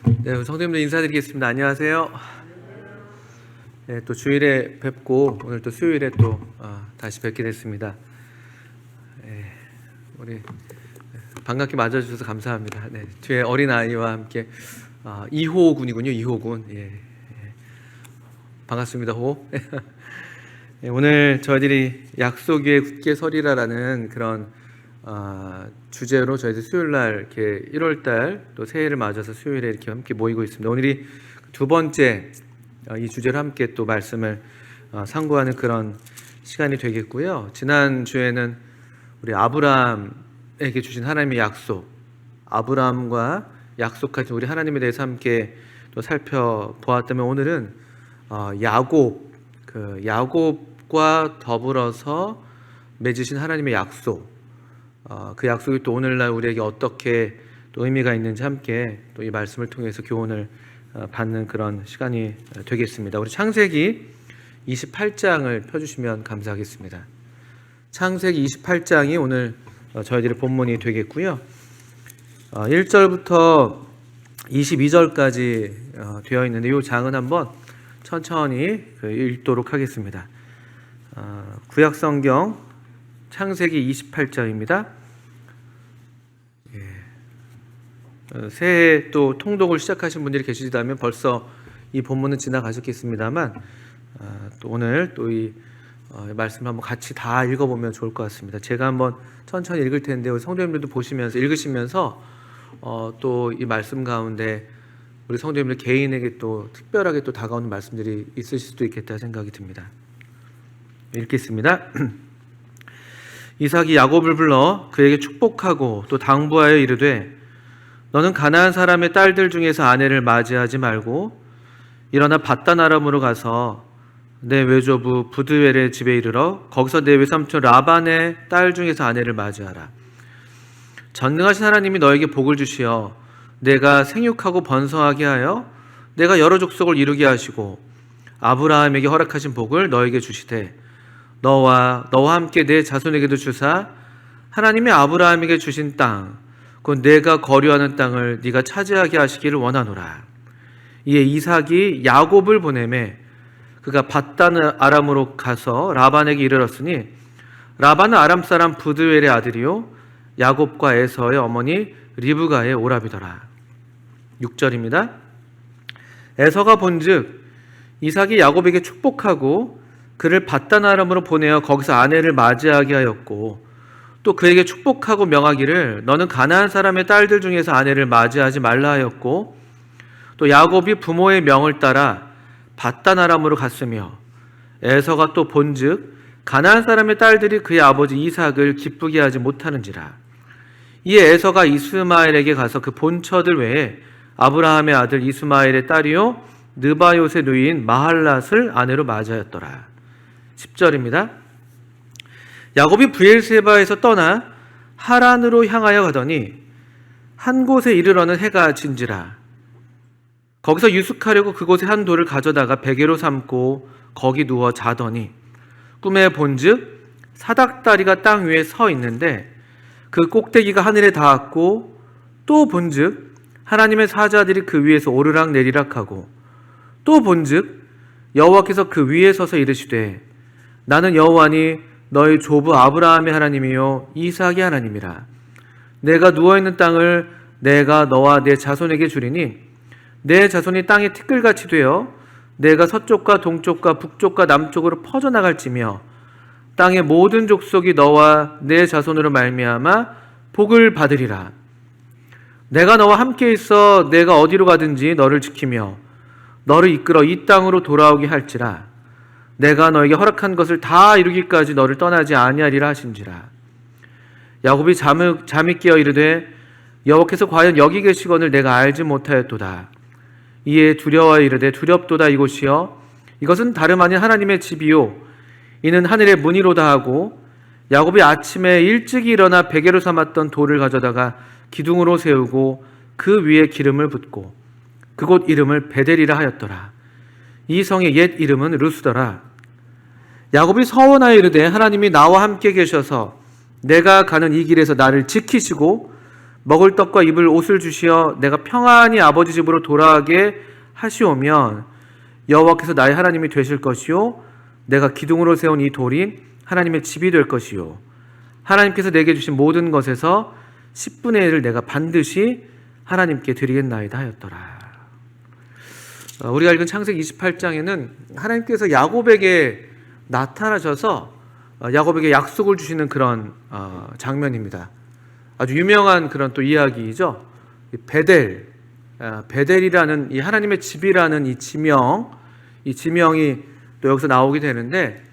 네, 성도님들 인사드리겠습니다. 안녕하세요. 네, 또 주일에 뵙고 오늘 또 수요일에 또 다시 뵙게 됐습니다. 네, 우리 반갑게 맞아주셔서 감사합니다. 네, 뒤에 어린 아이와 함께 2호 군이군요. 2호 군. 예, 반갑습니다. 호. 네, 오늘 저희들이 약속 위에 굳게 서리라라는 그런 주제로 저희들 수요일날 이렇게 1월달 또 새해를 맞아서 수요일에 이렇게 함께 모이고 있습니다. 오늘이 두 번째 이 주제로 함께 또 말씀을 상고하는 그런 시간이 되겠고요. 지난 주에는 우리 아브라함에게 주신 하나님의 약속, 아브라함과 약속하신 우리 하나님에 대해서 함께 또 살펴보았다면 오늘은 야곱과 더불어서 맺으신 하나님의 약속, 그 약속이 또 오늘날 우리에게 어떻게 또 의미가 있는지 함께 또 이 말씀을 통해서 교훈을 받는 그런 시간이 되겠습니다. 우리 창세기 28장을 펴주시면 감사하겠습니다. 창세기 28장이 오늘 저희들의 본문이 되겠고요. 1절부터 22절까지 되어 있는데 이 장은 한번 천천히 읽도록 하겠습니다. 구약성경 창세기 28장입니다. 새해 또 통독을 시작하신 분들이 계시다면 벌써 이 본문은 지나가셨겠습니다만 또 오늘 또 이 말씀을 한번 같이 다 읽어보면 좋을 것 같습니다. 제가 한번 천천히 읽을 텐데 우리 성도님들도 보시면서 읽으시면서 또 이 말씀 가운데 우리 성도님들 개인에게 또 특별하게 또 다가오는 말씀들이 있으실 수도 있겠다 생각이 듭니다. 읽겠습니다. 이삭이 야곱을 불러 그에게 축복하고 또 당부하여 이르되 너는 가나안 사람의 딸들 중에서 아내를 맞이하지 말고 일어나 밧단 아람으로 가서 내 외조부 부드웰의 집에 이르러 거기서 내 외삼촌 라반의 딸 중에서 아내를 맞이하라. 전능하신 하나님이 너에게 복을 주시어 내가 생육하고 번성하게 하여 내가 여러 족속을 이루게 하시고 아브라함에게 허락하신 복을 너에게 주시되 너와 함께 내 자손에게도 주사 하나님이 아브라함에게 주신 땅 곧 내가 거류하는 땅을 네가 차지하게 하시기를 원하노라. 이에 이삭이 야곱을 보내매 그가 밧단 아람으로 가서 라반에게 이르렀으니 라반은 아람 사람 부드웰의 아들이요 야곱과 에서의 어머니 리브가의 오라비더라. 6절입니다. 에서가 본즉 이삭이 야곱에게 축복하고 그를 밧단 아람으로 보내어 거기서 아내를 맞이하게 하였고 또 그에게 축복하고 명하기를 너는 가나안 사람의 딸들 중에서 아내를 맞이하지 말라 하였고 또 야곱이 부모의 명을 따라 밧단 아람으로 갔으며 에서가 또 본즉 가나안 사람의 딸들이 그의 아버지 이삭을 기쁘게 하지 못하는지라. 이에 에서가 이스마엘에게 가서 그 본처들 외에 아브라함의 아들 이스마엘의 딸이요 느바요의 누이인 마할랏을 아내로 맞이하였더라. 10절입니다. 야곱이 브엘세바에서 떠나 하란으로 향하여 가더니 한 곳에 이르러는 해가 진지라. 거기서 유숙하려고 그곳에 한 돌을 가져다가 베개로 삼고 거기 누워 자더니 꿈에 본즉 사닥다리가 땅 위에 서 있는데 그 꼭대기가 하늘에 닿았고 또 본즉 하나님의 사자들이 그 위에서 오르락 내리락 하고 또 본즉 여호와께서 그 위에 서서 이르시되 나는 여호와니 너희 조부 아브라함의 하나님이요 이삭의 하나님이라. 내가 누워있는 땅을 내가 너와 내 자손에게 주리니 내 자손이 땅의 티끌같이 되어 내가 서쪽과 동쪽과 북쪽과 남쪽으로 퍼져나갈지며 땅의 모든 족속이 너와 내 자손으로 말미암아 복을 받으리라. 내가 너와 함께 있어 내가 어디로 가든지 너를 지키며 너를 이끌어 이 땅으로 돌아오게 할지라. 내가 너에게 허락한 것을 다 이루기까지 너를 떠나지 아니하리라 하신지라. 야곱이 잠이 깨어 이르되 여호와께서 과연 여기 계시거늘 내가 알지 못하였도다. 이에 두려워 이르되 두렵도다 이곳이여 이것은 다름 아닌 하나님의 집이요 이는 하늘의 문이로다 하고 야곱이 아침에 일찍이 일어나 베개로 삼았던 돌을 가져다가 기둥으로 세우고 그 위에 기름을 붓고 그곳 이름을 베델이라 하였더라. 이 성의 옛 이름은 루스더라. 야곱이 서원하여 이르되 하나님이 나와 함께 계셔서 내가 가는 이 길에서 나를 지키시고 먹을 떡과 입을 옷을 주시어 내가 평안히 아버지 집으로 돌아가게 하시오면 여호와께서 나의 하나님이 되실 것이요 내가 기둥으로 세운 이 돌이 하나님의 집이 될 것이요 하나님께서 내게 주신 모든 것에서 10분의 1을 내가 반드시 하나님께 드리겠나이다 하였더라. 우리가 읽은 창세기 28장에는 하나님께서 야곱에게 나타나셔서 야곱에게 약속을 주시는 그런 장면입니다. 아주 유명한 그런 또 이야기이죠. 베델이라는 이 하나님의 집이라는 이 지명이 또 여기서 나오게 되는데,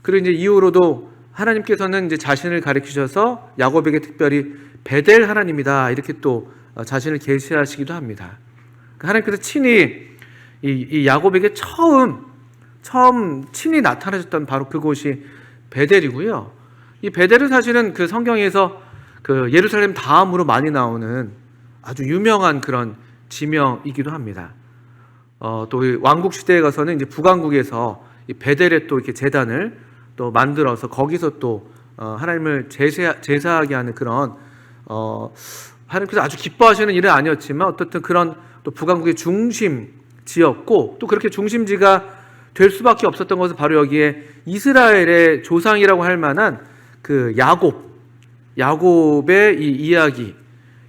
그리고 이제 이후로도 하나님께서는 이제 자신을 가리키셔서 야곱에게 특별히 베델 하나님이다 이렇게 또 자신을 계시하시기도 합니다. 하나님께서 친히 이 야곱에게 처음 친히 나타나셨던 바로 그곳이 베델이고요. 이 베델은 사실은 그 성경에서 그 예루살렘 다음으로 많이 나오는 아주 유명한 그런 지명이기도 합니다. 또 왕국 시대에 가서는 이제 북왕국에서 이 베델에 또 이렇게 제단을 또 만들어서 거기서 또 하나님을 제사하게 하는 그런 하나님께서 아주 기뻐하시는 일은 아니었지만 어떻든 그런 또 북왕국의 중심지였고, 또 그렇게 중심지가 될 수밖에 없었던 것은 바로 여기에 이스라엘의 조상이라고 할 만한 그 야곱의 이 이야기,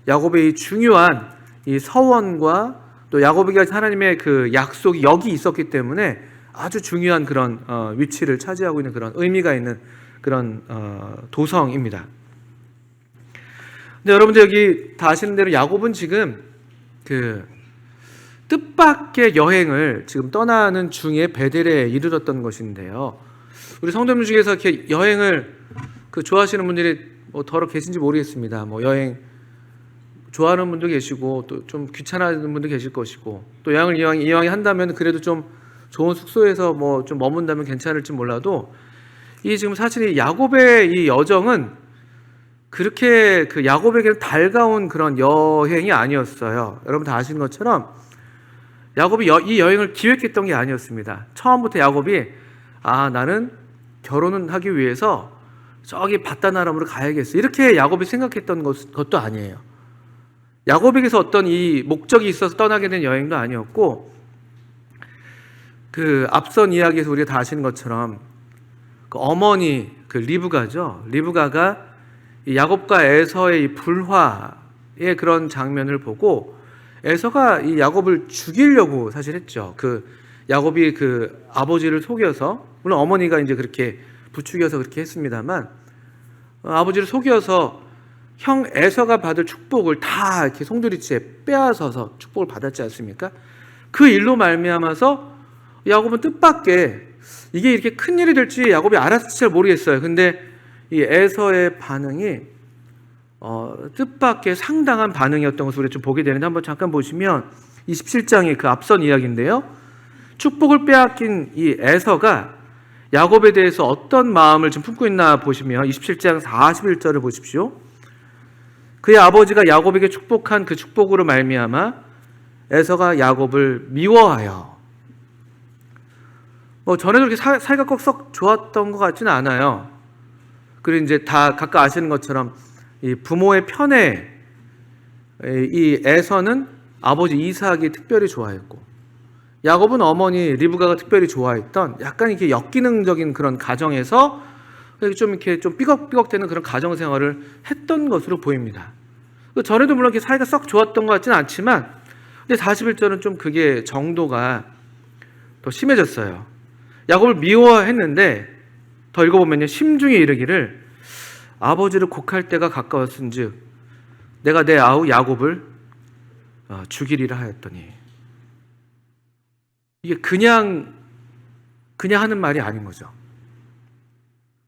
야곱의 이 중요한 이 서원과 또 야곱에게 하나님의 그 약속이 여기 있었기 때문에 아주 중요한 그런 위치를 차지하고 있는 그런 의미가 있는 그런 도성입니다. 근데 여러분들 여기 다 아시는 대로 야곱은 지금 그 뜻밖의 여행을 지금 떠나는 중에 베델에 이르렀던 것인데요. 우리 성도님 중에서 이렇게 여행을 좋아하시는 분들이 더러 계신지 모르겠습니다. 여행 좋아하는 분도 계시고 또 좀 귀찮아하는 분도 계실 것이고, 또 여행을 이왕에 한다면 그래도 좀 좋은 숙소에서 좀 머문다면 괜찮을지 몰라도, 이 지금 사실 이 야곱의 이 여정은 그렇게 그 야곱에게는 달가운 그런 여행이 아니었어요. 여러분 다 아시는 것처럼 야곱이 이 여행을 기획했던 게 아니었습니다. 처음부터 야곱이 나는 결혼을 하기 위해서 저기 바다나람으로 가야겠어 이렇게 야곱이 생각했던 것도 아니에요. 야곱에게서 어떤 이 목적이 있어서 떠나게 된 여행도 아니었고, 그 앞선 이야기에서 우리가 다 아시는 것처럼 그 어머니 리브가죠. 리브가가 이 야곱과 에서의 이 불화의 그런 장면을 보고 에서가 이 야곱을 죽이려고 사실 했죠. 야곱이 아버지를 속여서, 물론 어머니가 이제 그렇게 부추겨서 그렇게 했습니다만, 아버지를 속여서 형 에서가 받을 축복을 다 이렇게 송두리째 빼앗아서 축복을 받았지 않습니까? 그 일로 말미암아서 야곱은 뜻밖의, 이게 이렇게 큰 일이 될지 야곱이 알았을지 잘 모르겠어요. 근데 이 에서의 반응이 뜻밖의 상당한 반응이었던 것을 우리가 좀 보게 되는데, 한번 잠깐 보시면 27장의 그 앞선 이야기인데요. 축복을 빼앗긴 이 에서가 야곱에 대해서 어떤 마음을 지금 품고 있나 보시면 27장 41절을 보십시오. 그의 아버지가 야곱에게 축복한 그 축복으로 말미암아 에서가 야곱을 미워하여, 전에도 그렇게 사이가 꼭 썩 좋았던 것 같지는 않아요. 그리고 이제 다 각각 아시는 것처럼 이 부모의 편에 이 에서는 아버지 이삭이 특별히 좋아했고, 야곱은 어머니 리브가가 특별히 좋아했던 약간 이렇게 역기능적인 그런 가정에서 이렇게 좀 삐걱삐걱대는 그런 가정 생활을 했던 것으로 보입니다. 전에도 물론 이렇게 사이가 썩 좋았던 것 같지는 않지만, 근데 41절은 좀 그게 정도가 더 심해졌어요. 야곱을 미워했는데 더 읽어보면요, 심중에 이르기를 아버지를 곡할 때가 가까웠은즉 내가 내 아우 야곱을 죽이리라 하였더니, 이게 그냥 하는 말이 아닌 거죠.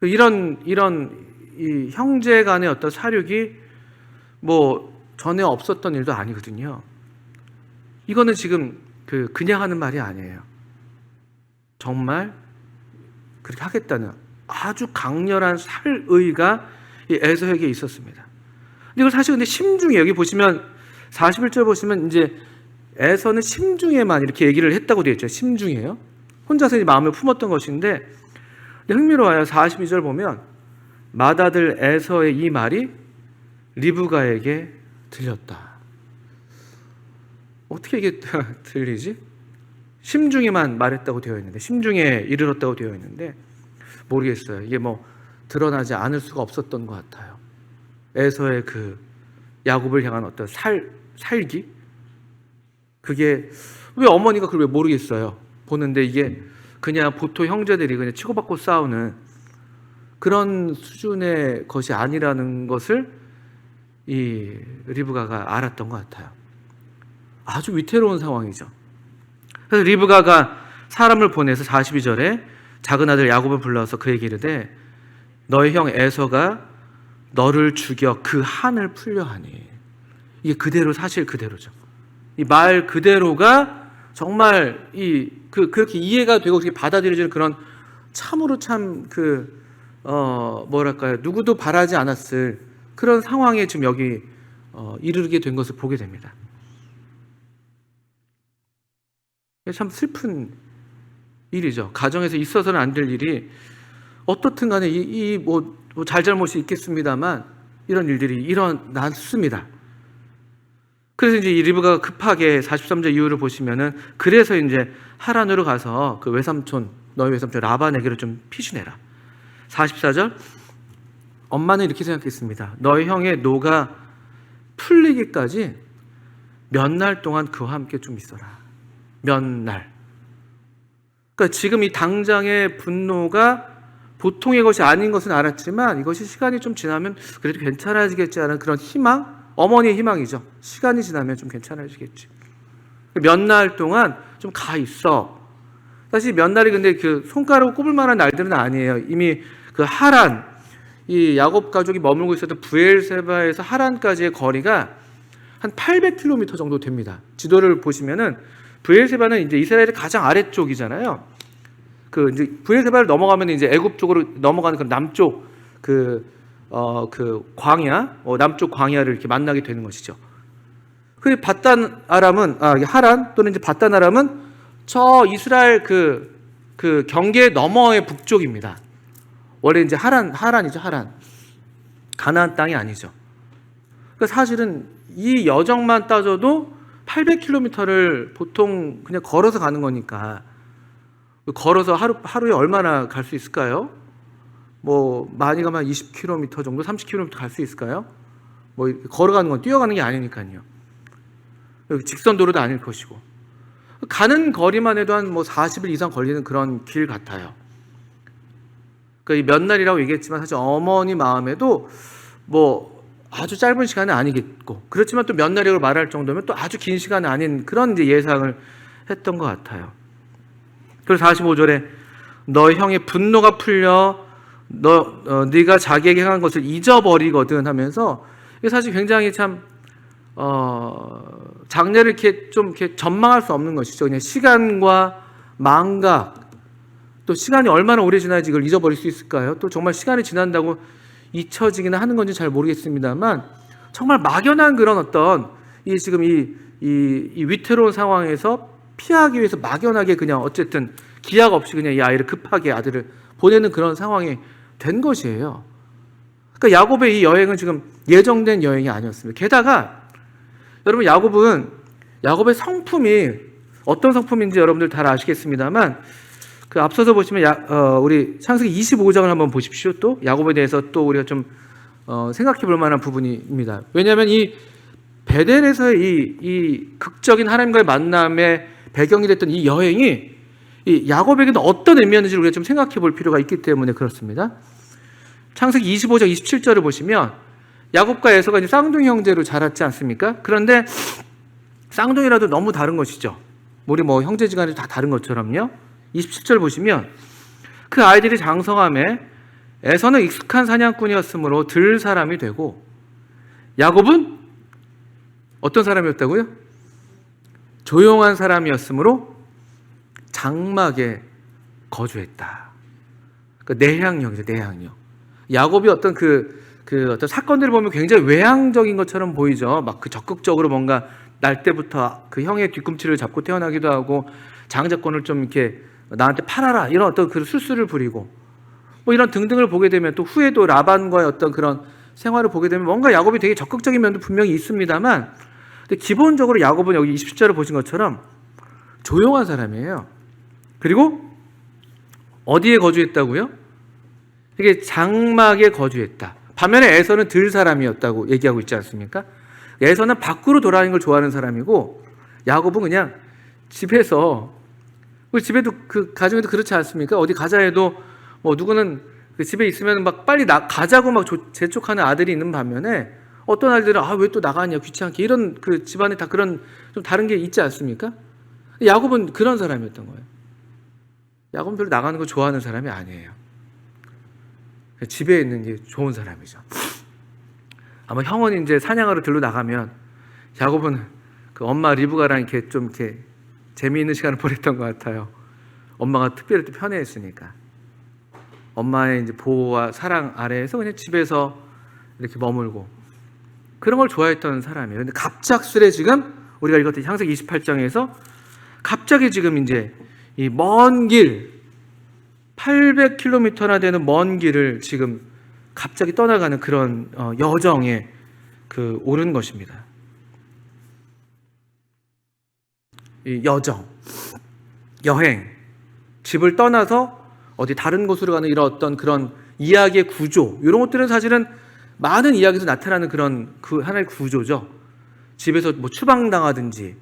이런 이 형제 간의 어떤 사륙이 전에 없었던 일도 아니거든요. 이거는 지금 그냥 하는 말이 아니에요. 정말 그렇게 하겠다는 아주 강렬한 살의가 이 에서에게 있었습니다. 근데 이걸 사실 근데 심중에, 여기 보시면 41절 보시면 이제 에서는 심중에만 이렇게 얘기를 했다고 되어 있죠. 심중에요. 혼자서 마음을 품었던 것인데, 흥미로워요. 42절 보면 맏아들 에서의 이 말이 리브가에게 들렸다. 어떻게 이게 들리지? 심중에만 말했다고 되어 있는데, 심중에 이르렀다고 되어 있는데 모르겠어요. 이게 뭐 드러나지 않을 수가 없었던 것 같아요. 에서의 그 야곱을 향한 어떤 살기? 그게 왜 어머니가 그걸 왜 모르겠어요? 보는데 이게 그냥 보통 형제들이 그냥 치고받고 싸우는 그런 수준의 것이 아니라는 것을 이 리브가가 알았던 것 같아요. 아주 위태로운 상황이죠. 그래서 리브가가 사람을 보내서 42절에 작은 아들 야곱을 불러서 그에게 이르되 너의 형 에서가 너를 죽여 그 한을 풀려 하니. 이게 그대로 사실 그대로죠. 이 말 그대로가 정말 그렇게 이해가 되고 그렇게 받아들여지는 그런 참으로 참 뭐랄까요, 누구도 바라지 않았을 그런 상황에 지금 여기 이르게 된 것을 보게 됩니다. 참 슬픈 일이죠. 가정에서 있어서는 안 될 일이 어떻든 간에 뭐 잘잘못이 있겠습니다만 이런 일들이 일어났습니다. 그래서 이제 이 리브가가 급하게 43절 이후를 보시면은 그래서 이제 하란으로 가서 그 외삼촌, 너희 외삼촌 라반에게로 좀 피신해라. 44절, 엄마는 이렇게 생각했습니다. 너희 형의 노가 풀리기까지 몇 날 동안 그와 함께 좀 있어라. 몇 날. 그러니까 지금 이 당장의 분노가 보통의 것이 아닌 것은 알았지만 이것이 시간이 좀 지나면 그래도 괜찮아지겠지 하는 그런 희망, 어머니의 희망이죠. 시간이 지나면 좀 괜찮아지겠지. 몇 날 동안 좀 가 있어. 사실 몇 날이 근데 그 손가락으로 꼽을 만한 날들은 아니에요. 이미 그 하란, 이 야곱 가족이 머물고 있었던 브엘세바에서 하란까지의 거리가 한 800km 정도 됩니다. 지도를 보시면은 브엘세바는 이제 이스라엘의 가장 아래쪽이잖아요. 그 이제 브엘세바를 넘어가면 이제 애굽 쪽으로 넘어가는 그 남쪽 그 광야, 남쪽 광야를 이렇게 만나게 되는 것이죠. 그리고 바단 아람은 하란 또는 이제 바단 아람은 저 이스라엘 그 경계 너머의 북쪽입니다. 원래 이제 하란이죠, 하란. 가나안 땅이 아니죠. 그러니까 사실은 이 여정만 따져도 800km를 보통 그냥 걸어서 가는 거니까 걸어서 하루에 얼마나 갈 수 있을까요? 뭐 많이 가면 20km 정도, 30km 갈 수 있을까요? 뭐 걸어가는 건 뛰어가는 게 아니니까요. 직선 도로도 아닐 것이고 가는 거리만 해도 한 뭐 40일 이상 걸리는 그런 길 같아요. 그러니까 몇 날이라고 얘기했지만 사실 어머니 마음에도 뭐 아주 짧은 시간은 아니겠고 그렇지만 또 몇 날이라고 말할 정도면 또 아주 긴 시간은 아닌 그런 이제 예상을 했던 것 같아요. 그래서 45절에 너의 형의 분노가 풀려 네가 자기에게 행한 것을 잊어버리거든 하면서 이게 사실 굉장히 참 장래를 이렇게 좀 이렇게 전망할 수 없는 것이죠. 그냥 시간과 망각, 또 시간이 얼마나 오래 지나야지 이걸 잊어버릴 수 있을까요? 또 정말 시간이 지난다고 잊혀지기는 하는 건지 잘 모르겠습니다만 정말 막연한 그런 어떤 지금 이 위태로운 상황에서 피하기 위해서 막연하게 그냥 어쨌든 기약 없이 그냥 이 아이를 급하게 아들을 보내는 그런 상황이 된 것이에요. 그러니까 야곱의 이 여행은 지금 예정된 여행이 아니었습니다. 게다가 여러분 야곱의 성품이 어떤 성품인지 여러분들 다 아시겠습니다만 그 앞서서 보시면 우리 창세기 25장을 한번 보십시오. 또 야곱에 대해서 또 우리가 좀 생각해 볼 만한 부분입니다. 왜냐하면 이 베델에서의 이 극적인 하나님과의 만남의 배경이 됐던 이 여행이 이 야곱에게는 어떤 의미였는지 우리가 좀 생각해 볼 필요가 있기 때문에 그렇습니다. 창세기 25장 27절을 보시면 야곱과 에서가 이제 쌍둥이 형제로 자랐지 않습니까? 그런데 쌍둥이라도 너무 다른 것이죠. 우리 뭐 형제지간에 다 다른 것처럼요. 27절 보시면 그 아이들이 장성함에 에서는 익숙한 사냥꾼이었으므로 들 사람이 되고 야곱은 어떤 사람이었다고요? 조용한 사람이었으므로 장막에 거주했다. 그러니까 내향형이죠, 내향형. 야곱이 어떤 어떤 사건들을 보면 굉장히 외향적인 것처럼 보이죠. 막 그 적극적으로 뭔가 날 때부터 그 형의 뒤꿈치를 잡고 태어나기도 하고 장자권을 좀 이렇게 나한테 팔아라 이런 어떤 그 술수를 부리고 뭐 이런 등등을 보게 되면 또 후에도 라반과의 어떤 그런 생활을 보게 되면 뭔가 야곱이 되게 적극적인 면도 분명히 있습니다만, 근데 기본적으로 야곱은 여기 27절을 보신 것처럼 조용한 사람이에요. 그리고 어디에 거주했다고요? 이게 장막에 거주했다. 반면에 에서는 들 사람이었다고 얘기하고 있지 않습니까? 에서는 밖으로 돌아다니는 걸 좋아하는 사람이고, 야곱은 그냥 집에서, 우리 집에도 그 가정에도 그렇지 않습니까? 어디 가자 해도 뭐 누구는 그 집에 있으면 막 빨리 가자고 막 재촉하는 아들이 있는 반면에, 어떤 아이들은 왜 또 나가냐 귀찮게, 이런 그 집안에 다 그런 좀 다른 게 있지 않습니까? 야곱은 그런 사람이었던 거예요. 야곱은 별로 나가는 거 좋아하는 사람이 아니에요. 집에 있는 게 좋은 사람이죠. 아마 형은 이제 사냥하러 들러 나가면 야곱은 그 엄마 리브가랑 이렇게 좀 이렇게 재미있는 시간을 보냈던 것 같아요. 엄마가 특별히 또 편애했으니까. 엄마의 이제 보호와 사랑 아래에서 그냥 집에서 이렇게 머물고 그런 걸 좋아했던 사람이에요. 근데 갑작스레 지금 우리가 읽었던 창세기 28장에서 갑자기 지금 이제 이 먼 길, 800km나 되는 먼 길을 지금 갑자기 떠나가는 그런 여정에 오른 것입니다. 이 여정, 여행, 집을 떠나서 어디 다른 곳으로 가는 이런 어떤 그런 이야기의 구조, 이런 것들은 사실은 많은 이야기에서 나타나는 그런 그 하나의 구조죠. 집에서 뭐 추방당하든지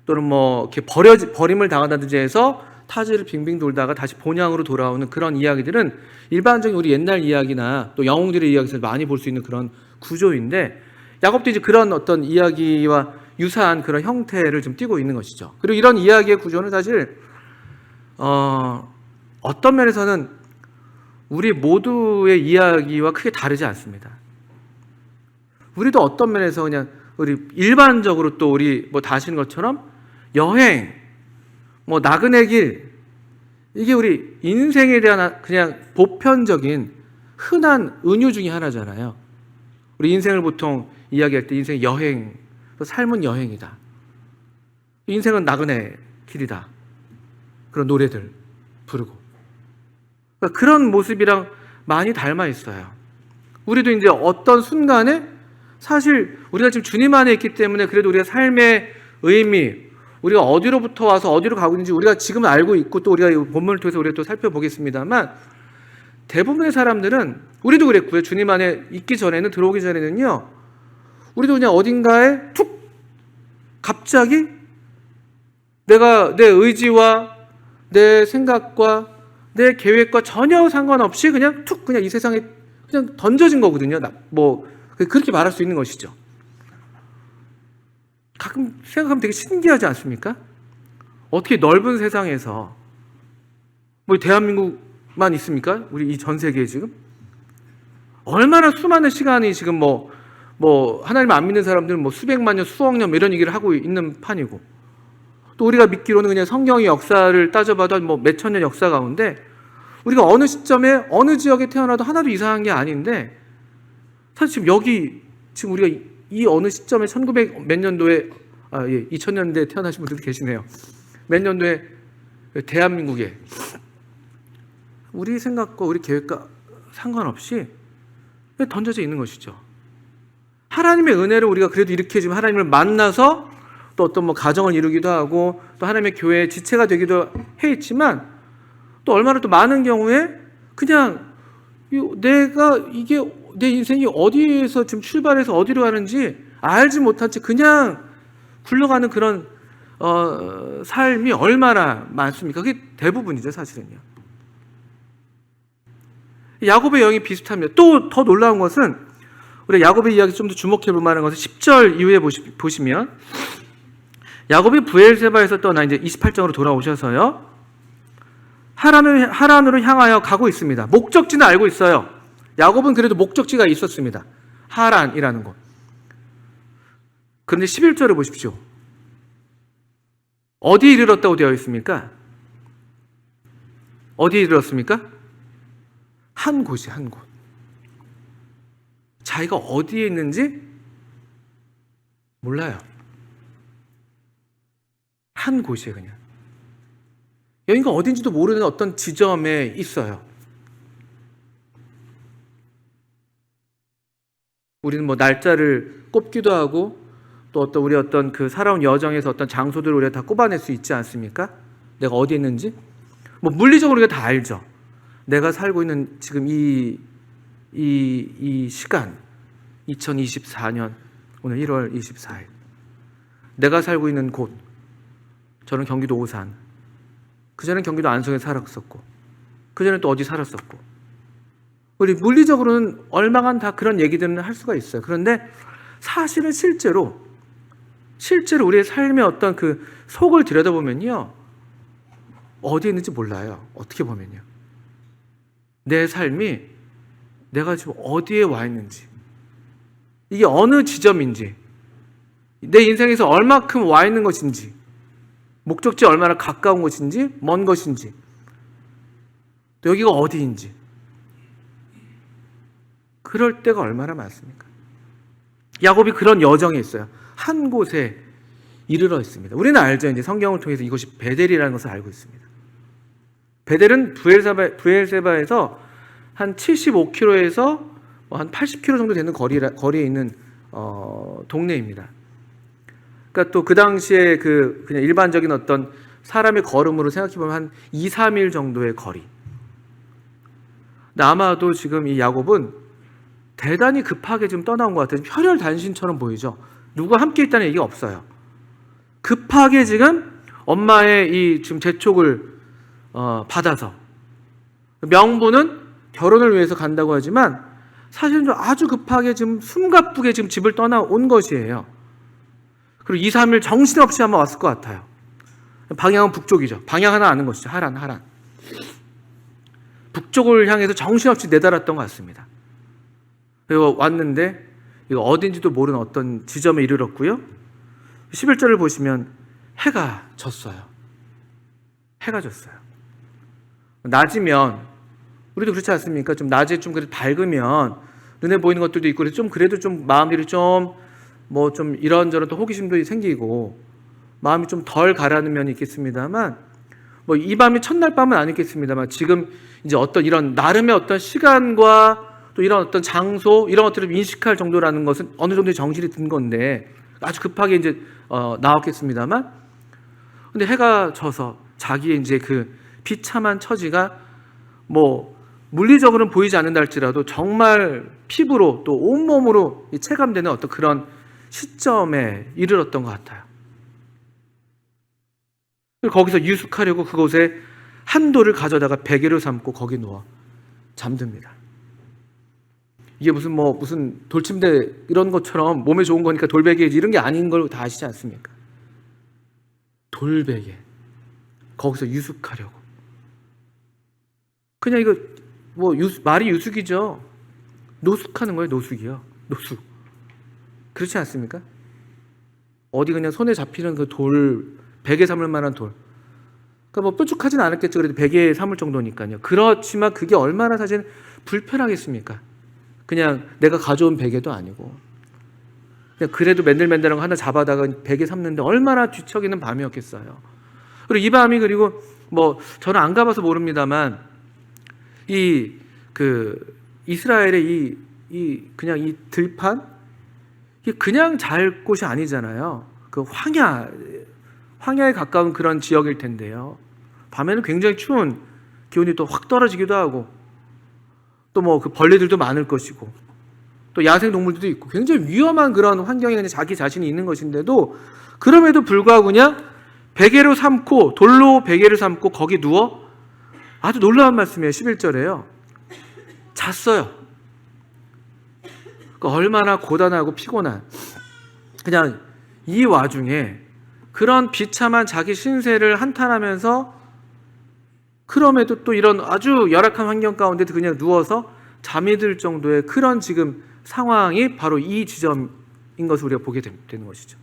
또는 뭐 이렇게 버림을 당하다든지 해서 타지를 빙빙 돌다가 다시 본향으로 돌아오는 그런 이야기들은 일반적인 우리 옛날 이야기나 또 영웅들의 이야기에서 많이 볼 수 있는 그런 구조인데, 야곱도 이제 그런 어떤 이야기와 유사한 그런 형태를 좀 띠고 있는 것이죠. 그리고 이런 이야기의 구조는 사실 어떤 면에서는 우리 모두의 이야기와 크게 다르지 않습니다. 우리도 어떤 면에서 그냥 우리 일반적으로 또 우리 뭐 다 아시는 것처럼 여행, 뭐 나그네 길, 이게 우리 인생에 대한 그냥 보편적인 흔한 은유 중에 하나잖아요. 우리 인생을 보통 이야기할 때 인생 여행, 삶은 여행이다. 인생은 나그네 길이다. 그런 노래들 부르고. 그러니까 그런 모습이랑 많이 닮아 있어요. 우리도 이제 어떤 순간에 사실 우리가 지금 주님 안에 있기 때문에 그래도 우리가 삶의 의미, 우리가 어디로부터 와서 어디로 가고 있는지 우리가 지금 알고 있고, 또 우리가 이 본문을 통해서 우리가 또 살펴보겠습니다만, 대부분의 사람들은, 우리도 그랬고요. 주님 안에 있기 전에는, 들어오기 전에는요, 우리도 그냥 어딘가에 툭 갑자기 내가 내 의지와 내 생각과 내 계획과 전혀 상관없이 그냥 툭 그냥 이 세상에 그냥 던져진 거거든요. 뭐 그렇게 말할 수 있는 것이죠. 가끔 생각하면 되게 신기하지 않습니까? 어떻게 넓은 세상에서 뭐 대한민국만 있습니까? 우리 이 전 세계에 지금 얼마나 수많은 시간이 지금 뭐 하나님 안 믿는 사람들은 뭐 수백만 년, 수억 년 이런 얘기를 하고 있는 판이고, 또 우리가 믿기로는 그냥 성경의 역사를 따져봐도 뭐 몇천 년 역사 가운데 우리가 어느 시점에 어느 지역에 태어나도 하나도 이상한 게 아닌데, 사실 지금 여기 지금 우리가 이 어느 시점에 1900 몇 년도에 2000년대에 태어나신 분들도 계시네요. 몇 년도에 대한민국에 우리 생각과 우리 계획과 상관없이 던져져 있는 것이죠. 하나님의 은혜를 우리가 그래도 이렇게 지금 하나님을 만나서 또 어떤 뭐 가정을 이루기도 하고 또 하나님의 교회의 지체가 되기도 해 있지만, 또 얼마나 또 많은 경우에 그냥 내가 이게 내 인생이 어디에서 지금 출발해서 어디로 가는지 알지 못한 채 그냥 굴러가는 그런 삶이 얼마나 많습니까? 그게 대부분이죠, 사실은요. 야곱의 여행이 비슷합니다. 또 더 놀라운 것은, 우리 야곱의 이야기 좀 더 주목해 볼 만한 것은 10절 이후에 보시면, 야곱이 브엘세바에서 떠나 이제 28장으로 돌아오셔서요, 하란으로 향하여 가고 있습니다. 목적지는 알고 있어요. 야곱은 그래도 목적지가 있었습니다. 하란이라는 곳. 그런데 11절을 보십시오. 어디에 이르렀다고 되어 있습니까? 어디에 이르렀습니까? 한 곳이 한 곳. 자기가 어디에 있는지 몰라요. 한 곳이에요, 그냥. 여기가 어딘지도 모르는 어떤 지점에 있어요. 우리는 뭐 날짜를 꼽기도 하고 또 어떤 우리 어떤 그 살아온 여정에서 어떤 장소들을 우리가 다 꼽아낼 수 있지 않습니까? 내가 어디 있는지 뭐 물리적으로 우리가 다 알죠. 내가 살고 있는 지금 이 시간 2024년 오늘 1월 24일 내가 살고 있는 곳 저는 경기도 오산 그전엔 경기도 안성에 살았었고 그전엔 또 어디 살았었고 우리 물리적으로는 얼마간 다 그런 얘기들은 할 수가 있어요. 그런데 사실은 실제로 우리의 삶의 어떤 그 속을 들여다보면요 어디에 있는지 몰라요. 어떻게 보면요 내 삶이 내가 지금 어디에 와 있는지 이게 어느 지점인지 내 인생에서 얼마큼 와 있는 것인지 목적지에 얼마나 가까운 것인지 먼 것인지 또 여기가 어디인지 그럴 때가 얼마나 많습니까? 야곱이 그런 여정에 있어요. 한 곳에 이르러 있습니다. 우리는 알죠. 이제 성경을 통해서 이것이 베델이라는 것을 알고 있습니다. 베델은 브엘세바에서 한 75km에서 한 80km 정도 되는 거리에 있는 동네입니다. 그러니까 또 그 당시에 그냥 일반적인 어떤 사람의 걸음으로 생각해 보면 한 2, 3일 정도의 거리. 근데 아마도 지금 이 야곱은 대단히 급하게 좀 떠나온 것 같아요. 혈혈단신처럼 보이죠. 누가 함께 있다는 얘기가 없어요. 급하게 지금 엄마의 이 지금 재촉을 받아서 명분은 결혼을 위해서 간다고 하지만 사실은 좀 아주 급하게 지금 숨가쁘게 지금 집을 떠나온 것이에요. 그리고 2, 3일 정신없이 아마 왔을 것 같아요. 방향은 북쪽이죠. 방향 하나 아는 것이죠. 하란. 북쪽을 향해서 정신없이 내달았던 것 같습니다. 그리고 왔는데 이거 어딘지도 모르는 어떤 지점에 이르렀고요. 11절을 보시면 해가 졌어요. 해가 졌어요. 낮이면 우리도 그렇지 않습니까? 좀 낮에 좀 그래도 밝으면 눈에 보이는 것들도 있고 그래도 좀 마음들이 좀 이런저런 또 호기심도 생기고 마음이 좀 덜 가라앉는 면이 있겠습니다만 뭐 이 밤이 첫날 밤은 아니겠습니다만 지금 이제 어떤 이런 나름의 어떤 시간과 또 이런 어떤 장소 이런 것들을 인식할 정도라는 것은 어느 정도의 정신이 든 건데 아주 급하게 이제 나왔겠습니다만 근데 해가 져서 자기의 이제 그 비참한 처지가 뭐 물리적으로는 보이지 않는다 할지라도 정말 피부로 또 온몸으로 체감되는 어떤 그런 시점에 이르렀던 것 같아요. 거기서 유숙하려고 그곳에 한 돌을 가져다가 베개로 삼고 거기 누워 잠듭니다. 이게 무슨 돌침대 이런 것처럼 몸에 좋은 거니까 돌베개 이런 게 아닌 걸 다 아시지 않습니까? 돌베개 거기서 유숙하려고 그냥 이거 말이 유숙이죠. 노숙하는 거예요. 노숙이요. 노숙 그렇지 않습니까? 어디 그냥 손에 잡히는 그 돌 베개 삼을 만한 돌 그러니까 뾰족하진 않았겠죠. 그래도 베개 삼을 정도니까요. 그렇지만 그게 얼마나 사실 불편하겠습니까? 그냥 내가 가져온 베개도 아니고 그냥 그래도 맨들맨들한 거 하나 잡아다가 베개 삼는데 얼마나 뒤척이는 밤이었겠어요. 그리고 이 밤이 그리고 저는 안 가봐서 모릅니다만 이스라엘의 그냥 이 들판 이게 그냥 잘 곳이 아니잖아요. 그 황야에 가까운 그런 지역일 텐데요. 밤에는 굉장히 추운 기온이 또 확 떨어지기도 하고 또 그 벌레들도 많을 것이고 또 야생 동물들도 있고 굉장히 위험한 그런 환경에 그냥 자기 자신이 있는 것인데도 그럼에도 불구하고 그냥 베개로 삼고 돌로 베개를 삼고 거기 누워 아주 놀라운 말씀이에요. 11절에요. 잤어요. 그러니까 얼마나 고단하고 피곤한 그냥 이 와중에 그런 비참한 자기 신세를 한탄하면서 그럼에도 또 이런 아주 열악한 환경 가운데도 그냥 누워서 잠이 들 정도의 그런 지금 상황이 바로 이 지점인 것을 우리가 보게 되는 것이죠.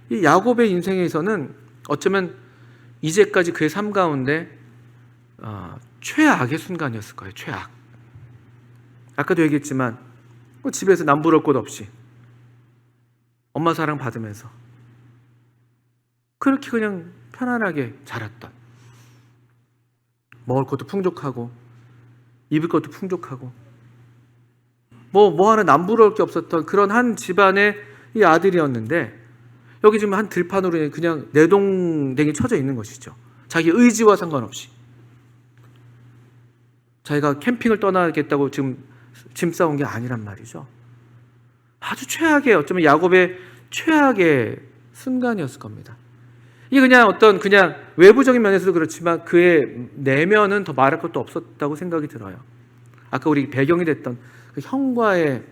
이 야곱의 인생에서는 어쩌면 이제까지 그의 삶 가운데 최악의 순간이었을 거예요. 최악. 아까도 얘기했지만 집에서 남부러울 것 없이 엄마 사랑 받으면서 그렇게 그냥 편안하게 자랐던 먹을 것도 풍족하고 입을 것도 풍족하고 뭐 하나 남부러울 게 없었던 그런 한 집안의 이 아들이었는데, 여기 지금 한 들판으로 그냥 내동댕이 쳐져 있는 것이죠. 자기 의지와 상관없이. 자기가 캠핑을 떠나겠다고 지금 짐 싸온 게 아니란 말이죠. 아주 최악의, 어쩌면 야곱의 최악의 순간이었을 겁니다. 이게 그냥 외부적인 면에서도 그렇지만 그의 내면은 더 말할 것도 없었다고 생각이 들어요. 아까 우리 배경이 됐던 그 형과의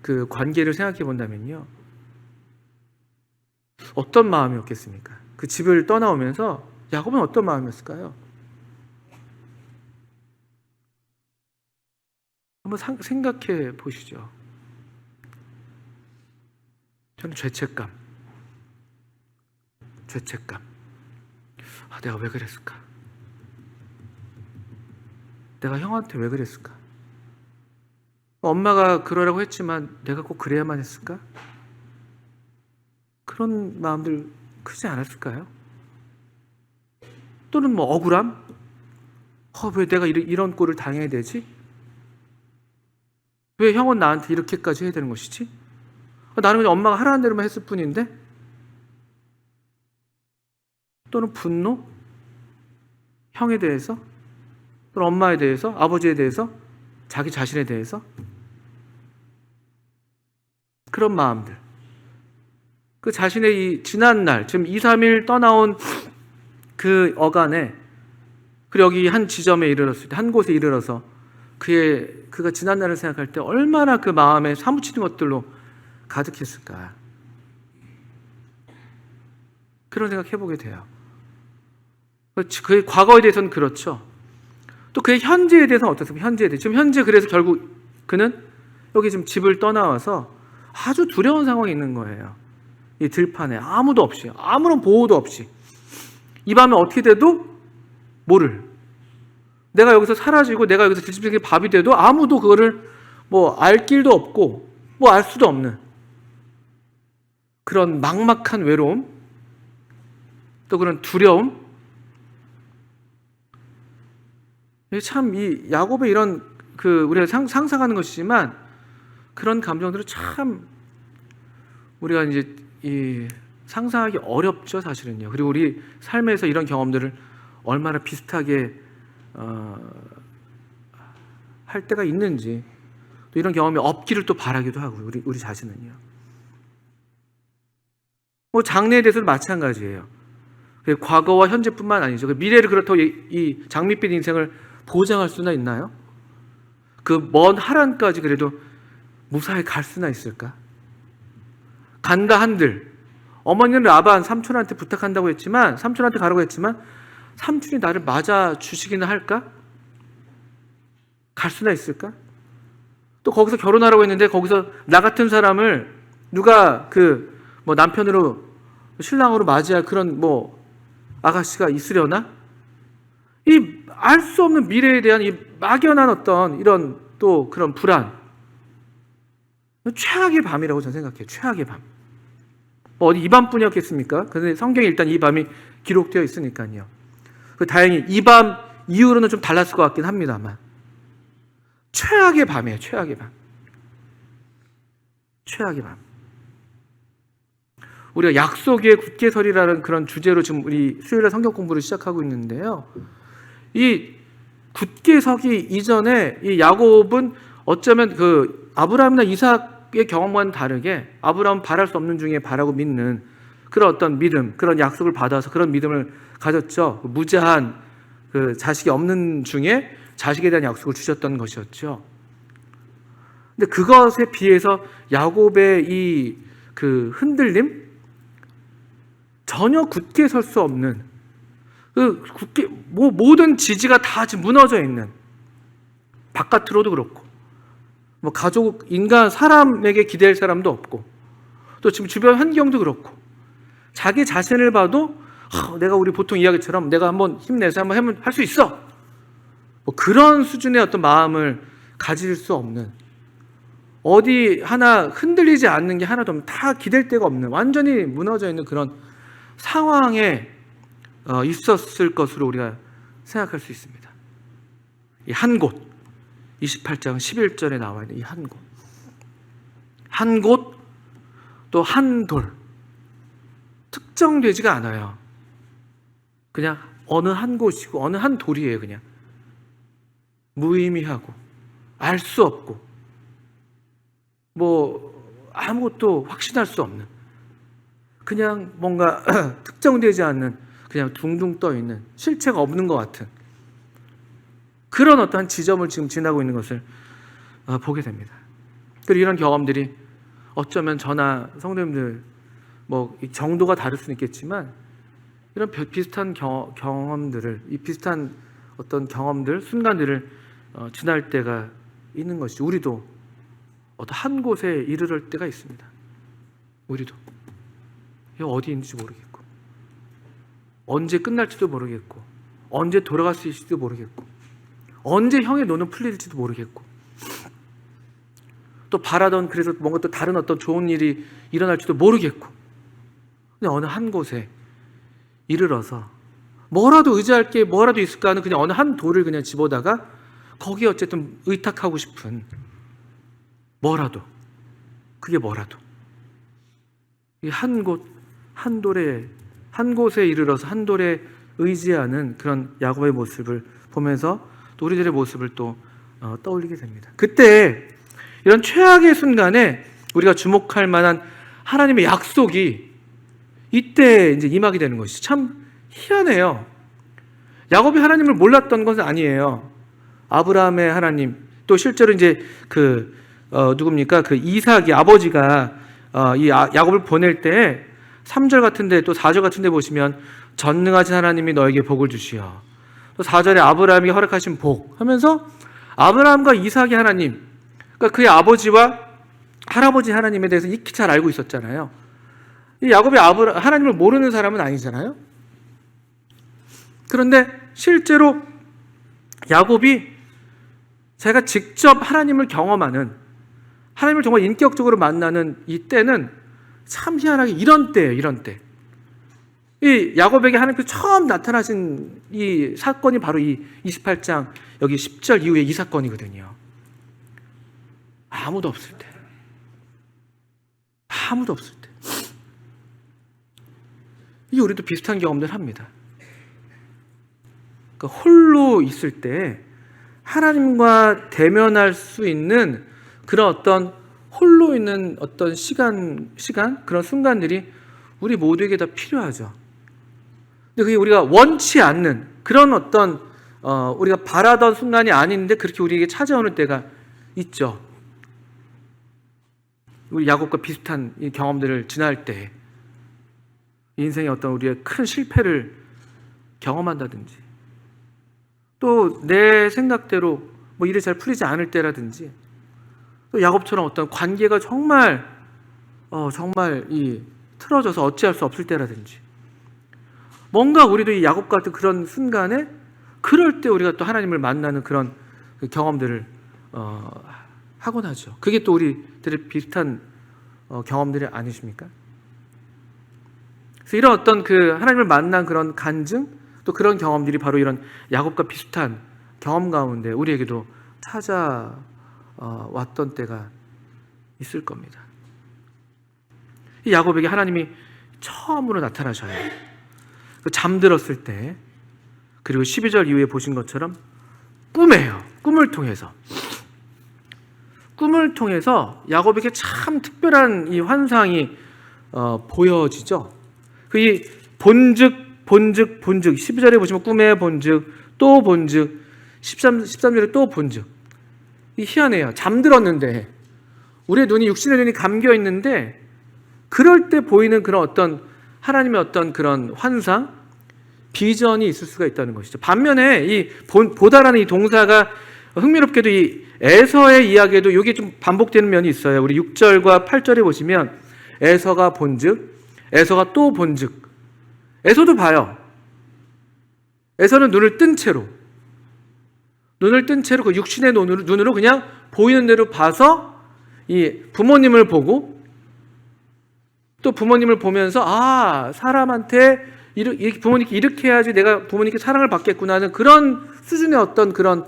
그 관계를 생각해 본다면요, 어떤 마음이었겠습니까? 그 집을 떠나오면서 야곱은 어떤 마음이었을까요? 한번 생각해 보시죠. 저는 죄책감. 내가 왜 그랬을까? 내가 형한테 왜 그랬을까? 엄마가 그러라고 했지만 내가 꼭 그래야만 했을까? 그런 마음들 크지 않았을까요? 또는 억울함? 왜 내가 이런 꼴을 당해야 되지? 왜 형은 나한테 이렇게까지 해야 되는 것이지? 나는 그냥 엄마가 하라는 대로만 했을 뿐인데? 또는 분노? 형에 대해서? 또는 엄마에 대해서? 아버지에 대해서? 자기 자신에 대해서? 그런 마음들. 그 자신의 이 지난 날, 지금 2, 3일 떠나온 그 어간에, 그리고 여기 한 지점에 이르렀을 때, 한 곳에 이르러서 그가 지난 날을 생각할 때 얼마나 그 마음에 사무치는 것들로 가득했을까. 그런 생각 해보게 돼요. 그의 과거에 대해서는 그렇죠. 또 그의 현재에 대해서는 어떻습니까? 현재에 대해서. 지금 현재 그래서 결국 그는 여기 지금 집을 떠나와서 아주 두려운 상황에 있는 거예요. 이 들판에 아무도 없이, 아무런 보호도 없이, 이 밤에 어떻게 돼도 모를, 내가 여기서 사라지고 내가 여기서 뒤집히게 밥이 돼도 아무도 그거를 알 길도 없고 알 수도 없는 그런 막막한 외로움, 또 그런 두려움. 참 이 야곱의 이런 우리가 상상하는 것이지만 그런 감정들은 참 우리가 이제 상상하기 어렵죠, 사실은요. 그리고 우리 삶에서 이런 경험들을 얼마나 비슷하게 할 때가 있는지, 또 이런 경험이 없기를 또 바라기도 하고, 우리 자신은요. 장래에 대해서도 마찬가지예요. 과거와 현재뿐만 아니죠. 미래를 그렇다고 이 장밋빛 인생을 보장할 수나 있나요? 그 먼 하란까지 그래도 무사히 갈 수나 있을까? 간다 한들, 어머니는 라반 삼촌한테 부탁한다고 했지만, 삼촌한테 가라고 했지만 삼촌이 나를 맞아 주시기는 할까? 갈 수나 있을까? 또 거기서 결혼하라고 했는데 거기서 나 같은 사람을 누가 남편으로, 신랑으로 맞이할 그런 아가씨가 있으려나? 이 알 수 없는 미래에 대한 이 막연한 어떤 이런 또 그런 불안, 최악의 밤이라고 저는 생각해요. 최악의 밤. 어디 이 밤뿐이었겠습니까? 근데 성경에 일단 이 밤이 기록되어 있으니까요. 다행히 이 밤 이후로는 좀 달랐을 것 같긴 합니다만, 최악의 밤이에요. 최악의 밤. 최악의 밤. 우리가 약속의 굳게 서리라는 그런 주제로 지금 우리 수요일에 성경 공부를 시작하고 있는데요. 이 굳게 서기 이전에 이 야곱은 어쩌면 아브라함이나 이삭의 경험과는 다르게, 아브라함은 바랄 수 없는 중에 바라고 믿는 그런 어떤 믿음, 그런 약속을 받아서 그런 믿음을 가졌죠. 무자한 자식이 없는 중에 자식에 대한 약속을 주셨던 것이었죠. 근데 그것에 비해서 야곱의 이 흔들림, 전혀 굳게 설 수 없는, 굳게 모든 지지가 다 지금 무너져 있는, 바깥으로도 그렇고 가족, 인간, 사람에게 기댈 사람도 없고, 또 지금 주변 환경도 그렇고, 자기 자신을 봐도 내가 우리 보통 이야기처럼 내가 한번 힘내서 한번 하면 할 수 있어, 그런 수준의 어떤 마음을 가질 수 없는, 어디 하나 흔들리지 않는 게 하나도 없는, 다 기댈 데가 없는, 완전히 무너져 있는 그런 상황에 있었을 것으로 우리가 생각할 수 있습니다. 이 한 곳, 28장 11절에 나와 있는 이 한 곳. 한 곳, 또 한 돌. 특정되지가 않아요. 그냥 어느 한 곳이고 어느 한 돌이에요. 그냥 무의미하고 알 수 없고 뭐 아무것도 확신할 수 없는, 그냥 뭔가 특정되지 않는, 그냥 둥둥 떠 있는, 실체가 없는 것 같은 그런 어떠한 지점을 지금 지나고 있는 것을 보게 됩니다. 그리고 이런 경험들이 어쩌면 저나 성도님들 뭐 정도가 다를 수는 있겠지만 이런 비슷한 경험들을, 이 비슷한 어떤 경험들, 순간들을 지날 때가 있는 것이죠. 우리도 어떤 한 곳에 이르를 때가 있습니다. 우리도 어디 있는지 모르겠고, 언제 끝날지도 모르겠고, 언제 돌아갈 수 있을지도 모르겠고, 언제 형의 노는 풀릴지도 모르겠고, 또 바라던 그래서 뭔가 또 다른 어떤 좋은 일이 일어날지도 모르겠고, 그냥 어느 한 곳에 이르러서 뭐라도 의지할 게 뭐라도 있을까 하는 그냥 어느 한 돌을 그냥 집어다가 거기에 어쨌든 의탁하고 싶은 뭐라도, 그게 뭐라도 이 한 곳, 한 돌에, 한 곳에 이르러서 한 돌에 의지하는 그런 야곱의 모습을 보면서 또 우리들의 모습을 또 떠올리게 됩니다. 그때 이런 최악의 순간에 우리가 주목할 만한 하나님의 약속이 이때 이제 임하게 되는 것이 참 희한해요. 야곱이 하나님을 몰랐던 것은 아니에요. 아브라함의 하나님, 또 실제로 이제 누굽니까? 그 이삭이 아버지가 이 야곱을 보낼 때 3절 같은데 또 4절 같은데 보시면 전능하신 하나님이 너에게 복을 주시어, 또 4절에 아브라함이 허락하신 복 하면서 아브라함과 이삭의 하나님, 그러니까 그의 아버지와 할아버지 하나님에 대해서 익히 잘 알고 있었잖아요. 이 야곱이 하나님을 모르는 사람은 아니잖아요. 그런데 실제로 야곱이 자기가 직접 하나님을 경험하는, 하나님을 정말 인격적으로 만나는 이때는 참 희한하게 이런 때예요. 이런 때. 이 야곱에게 하나님께서 처음 나타나신 이 사건이 바로 이 28장 여기 10절 이후에 이 사건이거든요. 아무도 없을 때. 아무도 없을 때. 이 우리도 비슷한 경험들 합니다. 그러니까 홀로 있을 때 하나님과 대면할 수 있는 그런 어떤 홀로 있는 어떤 시간 그런 순간들이 우리 모두에게 다 필요하죠. 근데 그게 우리가 원치 않는 그런 어떤 우리가 바라던 순간이 아닌데 그렇게 우리에게 찾아오는 때가 있죠. 우리 야곱과 비슷한 이 경험들을 지날 때 인생의 어떤 우리의 큰 실패를 경험한다든지, 또 내 생각대로 뭐 일이 잘 풀리지 않을 때라든지, 또 야곱처럼 어떤 관계가 정말 이 틀어져서 어찌할 수 없을 때라든지, 뭔가 우리도 이 야곱 같은 그런 순간에 그럴 때 우리가 또 하나님을 만나는 그런 경험들을 하곤 하죠. 그게 또 우리들의 비슷한 경험들이 아니십니까? 그래서 이런 어떤 그 하나님을 만난 그런 간증, 또 그런 경험들이 바로 이런 야곱과 비슷한 경험 가운데 우리에게도 찾아왔던 때가 있을 겁니다. 이 야곱에게 하나님이 처음으로 나타나셔요. 잠들었을 때, 그리고 12절 이후에 보신 것처럼 꿈이에요. 꿈을 통해서 야곱에게 참 특별한 이 환상이 보여지죠. 그 이 본즉 12절에 보시면 꿈의 본즉, 또 본즉, 13절에 또 본즉. 이 희한해요. 잠들었는데 우리의 눈이, 육신의 눈이 감겨 있는데 그럴 때 보이는 그런 어떤 하나님의 어떤 그런 환상, 비전이 있을 수가 있다는 것이죠. 반면에 이 보다라는 이 동사가 흥미롭게도 이 에서의 이야기에도 이게 좀 반복되는 면이 있어요. 우리 6절과 8절에 보시면 에서가 본즉, 에서가 또 본즉. 에서도 봐요. 에서는 눈을 뜬 채로 그 육신의 눈으로 그냥 보이는 대로 봐서 이 부모님을 보고, 또 부모님을 보면서 사람한테 부모님께 이렇게 해야지 내가 부모님께 사랑을 받겠구나 하는 그런 수준의 어떤 그런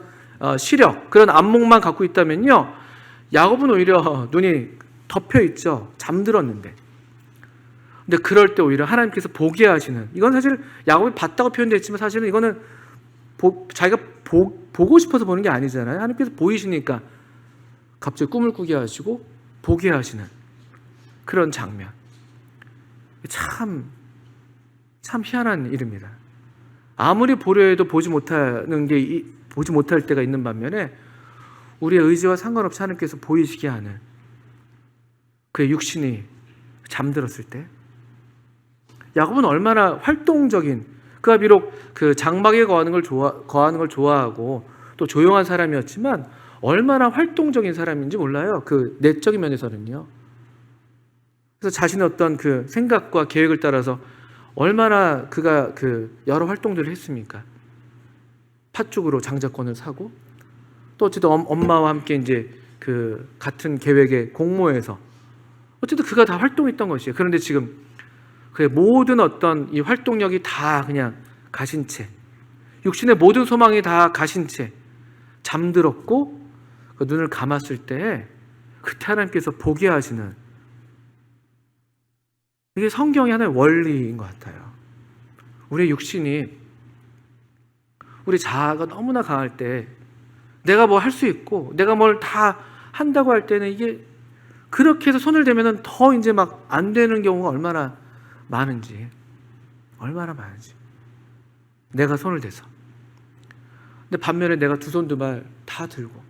시력, 그런 안목만 갖고 있다면요, 야곱은 오히려 눈이 덮여 있죠. 잠들었는데. 근데 그럴 때 오히려 하나님께서 보게 하시는, 이건 사실 야곱이 봤다고 표현되어 있지만 사실은 이거는 자기가 보고 싶어서 보는 게 아니잖아요. 하나님께서 보이시니까 갑자기 꿈을 꾸게 하시고 보게 하시는 그런 장면. 참 희한한 일입니다. 아무리 보려 해도 보지 못할 때가 있는 반면에 우리의 의지와 상관없이 하나님께서 보이시게 하는 그의 육신이 잠들었을 때, 야곱은 얼마나 활동적인, 그가 비록 그 장막에 거하는 걸 좋아하고 또 조용한 사람이었지만 얼마나 활동적인 사람인지 몰라요. 그 내적인 면에서는요. 그래서 자신의 어떤 그 생각과 계획을 따라서 얼마나 그가 그 여러 활동들을 했습니까? 팥죽으로 장자권을 사고, 또 어쨌든 엄마와 함께 이제 그 같은 계획에 공모해서 어쨌든 그가 다 활동했던 것이에요. 그런데 지금 그의 모든 어떤 이 활동력이 다 그냥 가신 채, 육신의 모든 소망이 다 가신 채 잠들었고, 그 눈을 감았을 때 그때 하나님께서 보게 하시는, 이게 성경의 하나의 원리인 것 같아요. 우리의 육신이, 우리 자아가 너무나 강할 때, 내가 뭐 할 수 있고 내가 뭘 다 한다고 할 때는 이게 그렇게 해서 손을 대면은 더 이제 막 안 되는 경우가 얼마나 많은지. 내가 손을 대서. 근데 반면에 내가 두 손 두 발 다 들고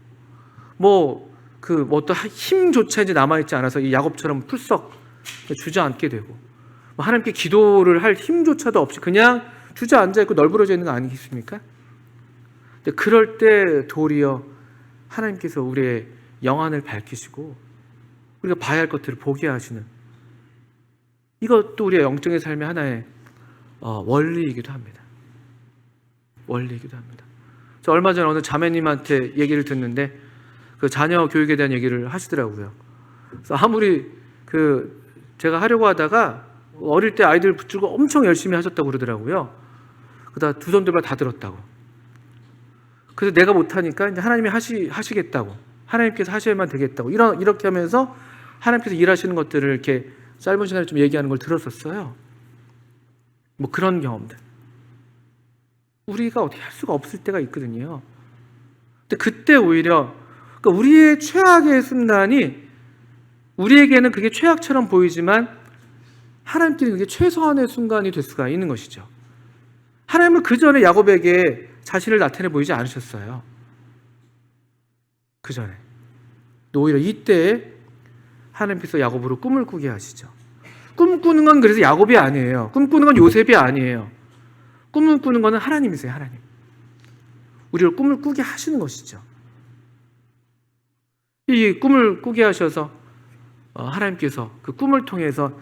어떤 힘조차 이제 남아있지 않아서 이 야곱처럼 풀썩 주저앉게 되고, 하나님께 기도를 할 힘조차도 없이 그냥 주저앉아 있고 널브러져 있는 거 아니겠습니까? 근데 그럴 때 도리어 하나님께서 우리의 영안을 밝히시고 우리가 봐야 할 것들을 보게 하시는, 이것도 우리의 영적인 삶의 하나의 원리이기도 합니다. 저 얼마 전에 어느 자매님한테 얘기를 듣는데 그 자녀 교육에 대한 얘기를 하시더라고요. 그래서 아무리 제가 하려고 하다가 어릴 때 아이들 붙들고 엄청 열심히 하셨다고 그러더라고요. 그러다 두 손 두 발 다 들었다고. 그래서 내가 못하니까 이제 하나님이 하시겠다고, 하나님께서 하셔야만 되겠다고, 이렇게 하면서 하나님께서 일하시는 것들을 이렇게 짧은 시간에 좀 얘기하는 걸 들었었어요. 그런 경험들 우리가 어떻게 할 수가 없을 때가 있거든요. 근데 그때 오히려 우리의 최악의 순간이 우리에게는 그게 최악처럼 보이지만 하나님께는 그게 최소한의 순간이 될 수가 있는 것이죠. 하나님은 그 전에 야곱에게 자신을 나타내 보이지 않으셨어요. 그 전에. 오히려 이때에 하나님께서 야곱으로 꿈을 꾸게 하시죠. 꿈꾸는 건 그래서 야곱이 아니에요. 꿈꾸는 건 요셉이 아니에요. 꿈을 꾸는 건 하나님이세요. 하나님. 우리를 꿈을 꾸게 하시는 것이죠. 이 꿈을 꾸게 하셔서 하나님께서 그 꿈을 통해서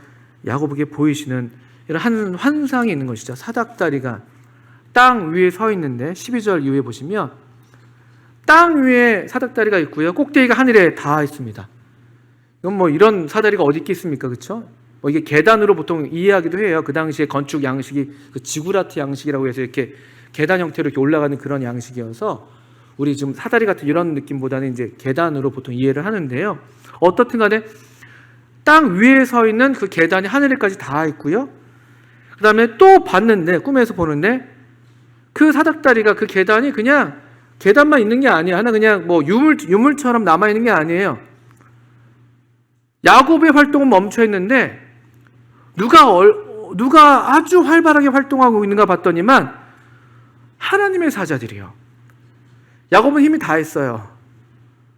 야곱에게 보이시는 이런 한 환상이 있는 것이죠. 사닥다리가 땅 위에 서 있는데 12절 이후에 보시면 땅 위에 사닥다리가 있고요. 꼭대기가 하늘에 닿아 있습니다. 이건 이런 사다리가 어디 있겠습니까? 그렇죠? 이게 계단으로 보통 이해하기도 해요. 그 당시에 건축 양식이 지구라트 양식이라고 해서 이렇게 계단 형태로 이렇게 올라가는 그런 양식이어서 우리 지금 사다리 같은 이런 느낌보다는 이제 계단으로 보통 이해를 하는데요. 어떻든 간에 땅 위에 서 있는 그 계단이 하늘에까지 닿아 있고요. 그 다음에 또 봤는데, 꿈에서 보는데 그 사닥다리가, 그 계단이 그냥 계단만 있는 게 아니에요. 하나 그냥 유물처럼 남아있는 게 아니에요. 야곱의 활동은 멈춰 있는데 누가 아주 활발하게 활동하고 있는가 봤더니만 하나님의 사자들이요. 야곱은 힘이 다 했어요.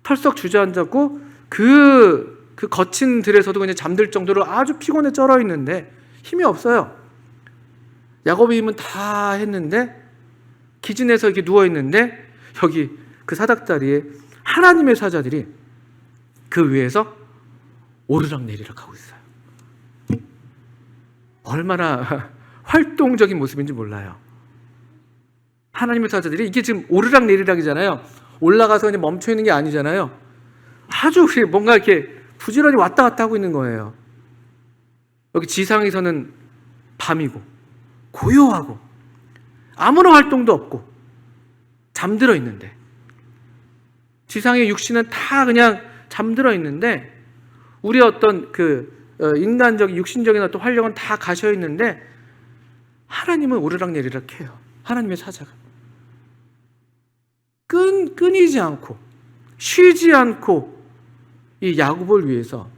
털썩 주저앉았고 그 거친 들에서도 그냥 잠들 정도로 아주 피곤해 쩔어 있는데 힘이 없어요. 야곱의 힘은 다 했는데 기진해서 이렇게 누워 있는데 여기 그 사닥다리에 하나님의 사자들이 그 위에서 오르락 내리락 하고 있어요. 얼마나 활동적인 모습인지 몰라요. 하나님의 사자들이, 이게 지금 오르락 내리락이잖아요. 올라가서 그냥 멈춰 있는 게 아니잖아요. 아주 뭔가 이렇게 부지런히 왔다 갔다 하고 있는 거예요. 여기 지상에서는 밤이고 고요하고 아무런 활동도 없고 잠들어 있는데 지상의 육신은 다 그냥 잠들어 있는데 우리의 어떤 인간적인 육신적인 어떤 활력은 다 가셔 있는데 하나님은 오르락내리락 해요. 하나님의 사자가 끊이지 않고 쉬지 않고 이 야곱을 위해서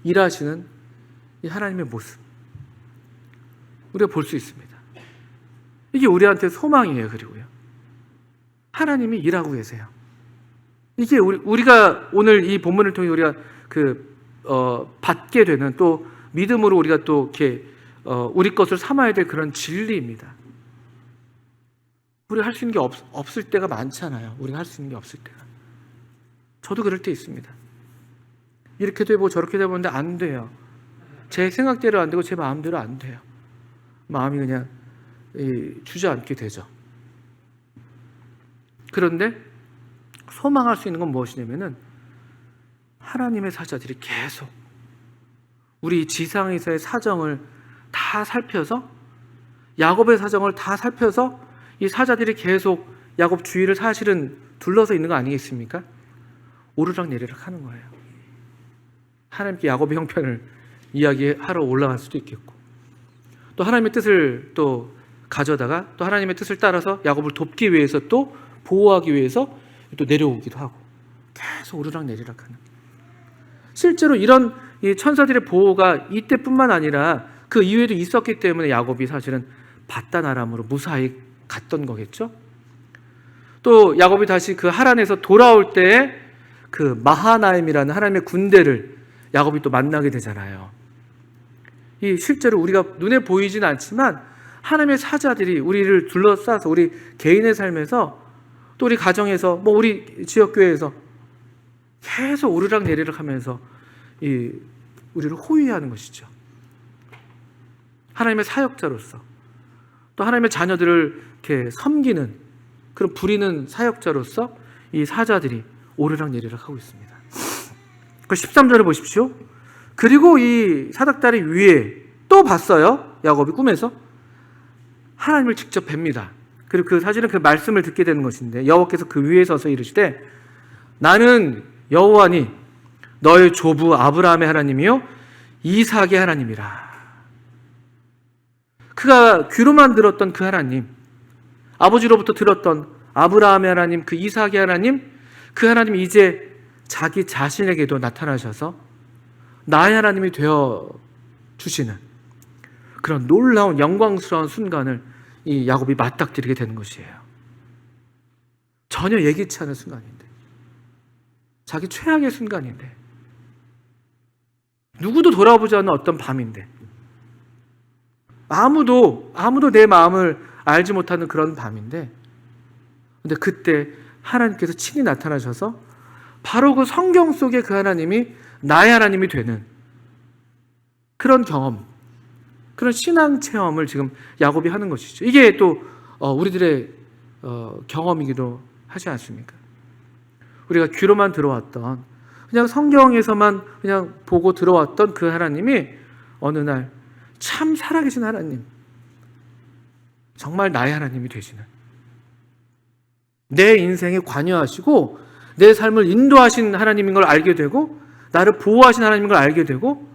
일하시는 이 하나님의 모습 우리가 볼 수 있습니다. 이게 우리한테 소망이에요. 그리고요, 하나님이 일하고 계세요. 이게 우리가 오늘 이 본문을 통해 우리가 받게 되는, 또 믿음으로 우리가 또 이렇게 우리 것을 삼아야 될 그런 진리입니다. 우리가 할 수 있는 게 없을 때가 많잖아요. 우리가 할 수 있는 게 없을 때가. 저도 그럴 때 있습니다. 이렇게도 해보고 저렇게도 해보는데 안 돼요. 제 생각대로 안 되고 제 마음대로 안 돼요. 마음이 그냥 주저앉게 되죠. 그런데 소망할 수 있는 건 무엇이냐면은 하나님의 사자들이 계속 우리 지상에서의 사정을 다 살펴서, 야곱의 사정을 다 살펴서 이 사자들이 계속 야곱 주위를 사실은 둘러서 있는 거 아니겠습니까? 오르락내리락 하는 거예요. 하나님께 야곱의 형편을 이야기하러 올라갈 수도 있겠고, 또 하나님의 뜻을 또 가져다가 또 하나님의 뜻을 따라서 야곱을 돕기 위해서 또 보호하기 위해서 또 내려오기도 하고, 계속 오르락내리락 하는. 실제로 이런 이 천사들의 보호가 이때뿐만 아니라 그 이후에도 있었기 때문에 야곱이 사실은 바단 아람으로 무사히 갔던 거겠죠. 또 야곱이 다시 그 하란에서 돌아올 때 그 마하나임이라는 하나님의 군대를 야곱이 또 만나게 되잖아요. 이 실제로 우리가 눈에 보이진 않지만 하나님의 사자들이 우리를 둘러싸서 우리 개인의 삶에서 또 우리 가정에서 우리 지역교회에서 계속 오르락내리락 하면서 우리를 호위하는 것이죠. 하나님의 사역자로서, 또 하나님의 자녀들을 이렇게 섬기는 그런 부리는 사역자로서 이 사자들이 오르락내리락 하고 있습니다. 13절을 보십시오. 그리고 이 사닥다리 위에 또 봤어요. 야곱이 꿈에서 하나님을 직접 뵙니다. 그리고 그 사실은 그 말씀을 듣게 되는 것인데, 여호와께서 그 위에 서서 이르시되 나는 여호와니 너의 조부 아브라함의 하나님이요 이삭의 하나님이라. 그가 귀로만 들었던 그 하나님, 아버지로부터 들었던 아브라함의 하나님, 그 이삭의 하나님, 그 하나님이 이제 자기 자신에게도 나타나셔서 나의 하나님이 되어 주시는 그런 놀라운 영광스러운 순간을 이 야곱이 맞닥뜨리게 되는 것이에요. 전혀 예기치 않은 순간인데, 자기 최악의 순간인데, 누구도 돌아보지 않는 어떤 밤인데, 아무도 내 마음을 알지 못하는 그런 밤인데, 근데 그때 하나님께서 친히 나타나셔서 바로 그 성경 속에 그 하나님이 나의 하나님이 되는 그런 경험, 그런 신앙 체험을 지금 야곱이 하는 것이죠. 이게 또 우리들의 경험이기도 하지 않습니까? 우리가 귀로만 들어왔던, 그냥 성경에서만 그냥 보고 들어왔던 그 하나님이 어느 날 참 살아계신 하나님, 정말 나의 하나님이 되시는, 내 인생에 관여하시고 내 삶을 인도하신 하나님인 걸 알게 되고, 나를 보호하신 하나님인 걸 알게 되고,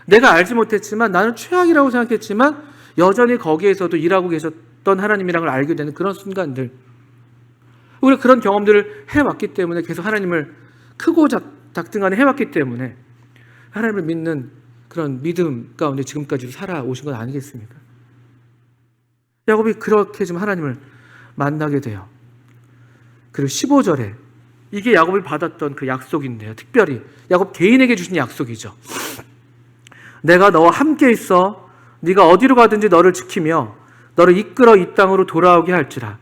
내가 알지 못했지만, 나는 최악이라고 생각했지만 여전히 거기에서도 일하고 계셨던 하나님이라는 걸 알게 되는 그런 순간들, 우리가 그런 경험들을 해왔기 때문에, 계속 하나님을 크고 작든 간에 해왔기 때문에 하나님을 믿는 그런 믿음 가운데 지금까지도 살아오신 것 아니겠습니까? 야곱이 그렇게 지금 하나님을 만나게 돼요. 그리고 15절에 이게 야곱이 받았던 그 약속인데요, 특별히 야곱 개인에게 주신 약속이죠. 내가 너와 함께 있어 네가 어디로 가든지 너를 지키며 너를 이끌어 이 땅으로 돌아오게 할지라.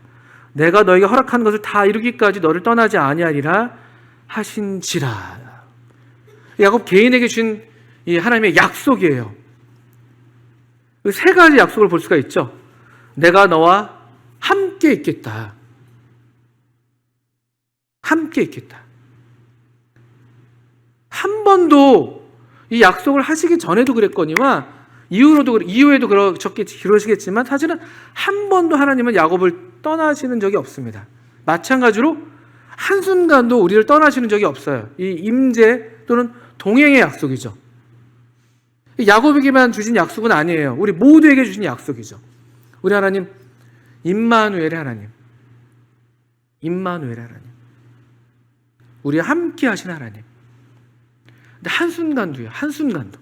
내가 너에게 허락한 것을 다 이루기까지 너를 떠나지 아니하리라 하신지라. 야곱 개인에게 주신 이 하나님의 약속이에요. 세 가지 약속을 볼 수가 있죠. 내가 너와 함께 있겠다. 함께 있겠다. 한 번도 이 약속을 하시기 전에도 그랬거니와 이후에도 그러시겠지만 사실은 한 번도 하나님은 야곱을 떠나시는 적이 없습니다. 마찬가지로 한순간도 우리를 떠나시는 적이 없어요. 이 임재 또는 동행의 약속이죠. 야곱에게만 주신 약속은 아니에요. 우리 모두에게 주신 약속이죠. 우리 하나님, 임마누엘의 하나님, 임마누엘의 하나님, 우리와 함께 하신 하나님. 근데 한순간도요, 한순간도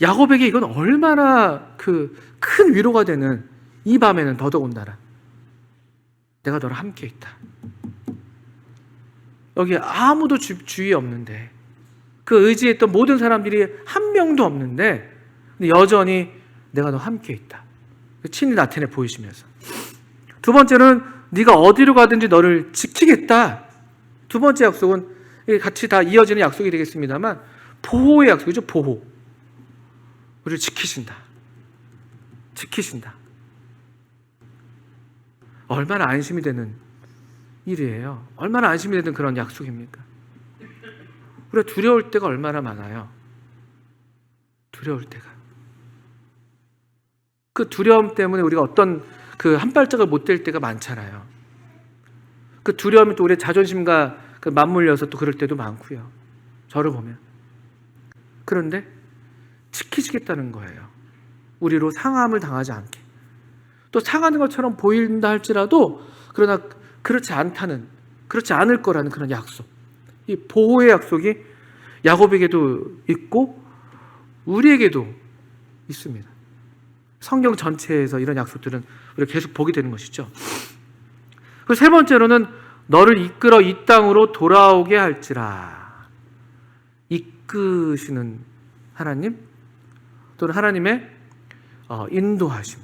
야곱에게 이건 얼마나 큰 위로가 되는, 이 밤에는 더더군다나 내가 너랑 함께 있다. 여기 아무도 주위에 없는데, 그 의지했던 모든 사람들이 한 명도 없는데 여전히 내가 너 함께 있다. 친히 나타내 보이시면서. 두 번째는 네가 어디로 가든지 너를 지키겠다. 두 번째 약속은 같이 다 이어지는 약속이 되겠습니다만 보호의 약속이죠. 보호. 우리를 지키신다. 지키신다. 얼마나 안심이 되는 일이에요. 얼마나 안심이 되는 그런 약속입니까? 우리가 두려울 때가 얼마나 많아요. 두려울 때가. 그 두려움 때문에 우리가 어떤 한 발짝을 못 댈 때가 많잖아요. 그 두려움이 또 우리의 자존심과 맞물려서 또 그럴 때도 많고요. 저를 보면. 그런데 지키시겠다는 거예요. 우리로 상함을 당하지 않게. 또 상하는 것처럼 보인다 할지라도 그러나 그렇지 않다는, 그렇지 않을 거라는 그런 약속. 이 보호의 약속이 야곱에게도 있고 우리에게도 있습니다. 성경 전체에서 이런 약속들은 우리가 계속 보게 되는 것이죠. 그리고 세 번째로는 너를 이끌어 이 땅으로 돌아오게 할지라. 이끄시는 하나님 또는 하나님의 인도하심.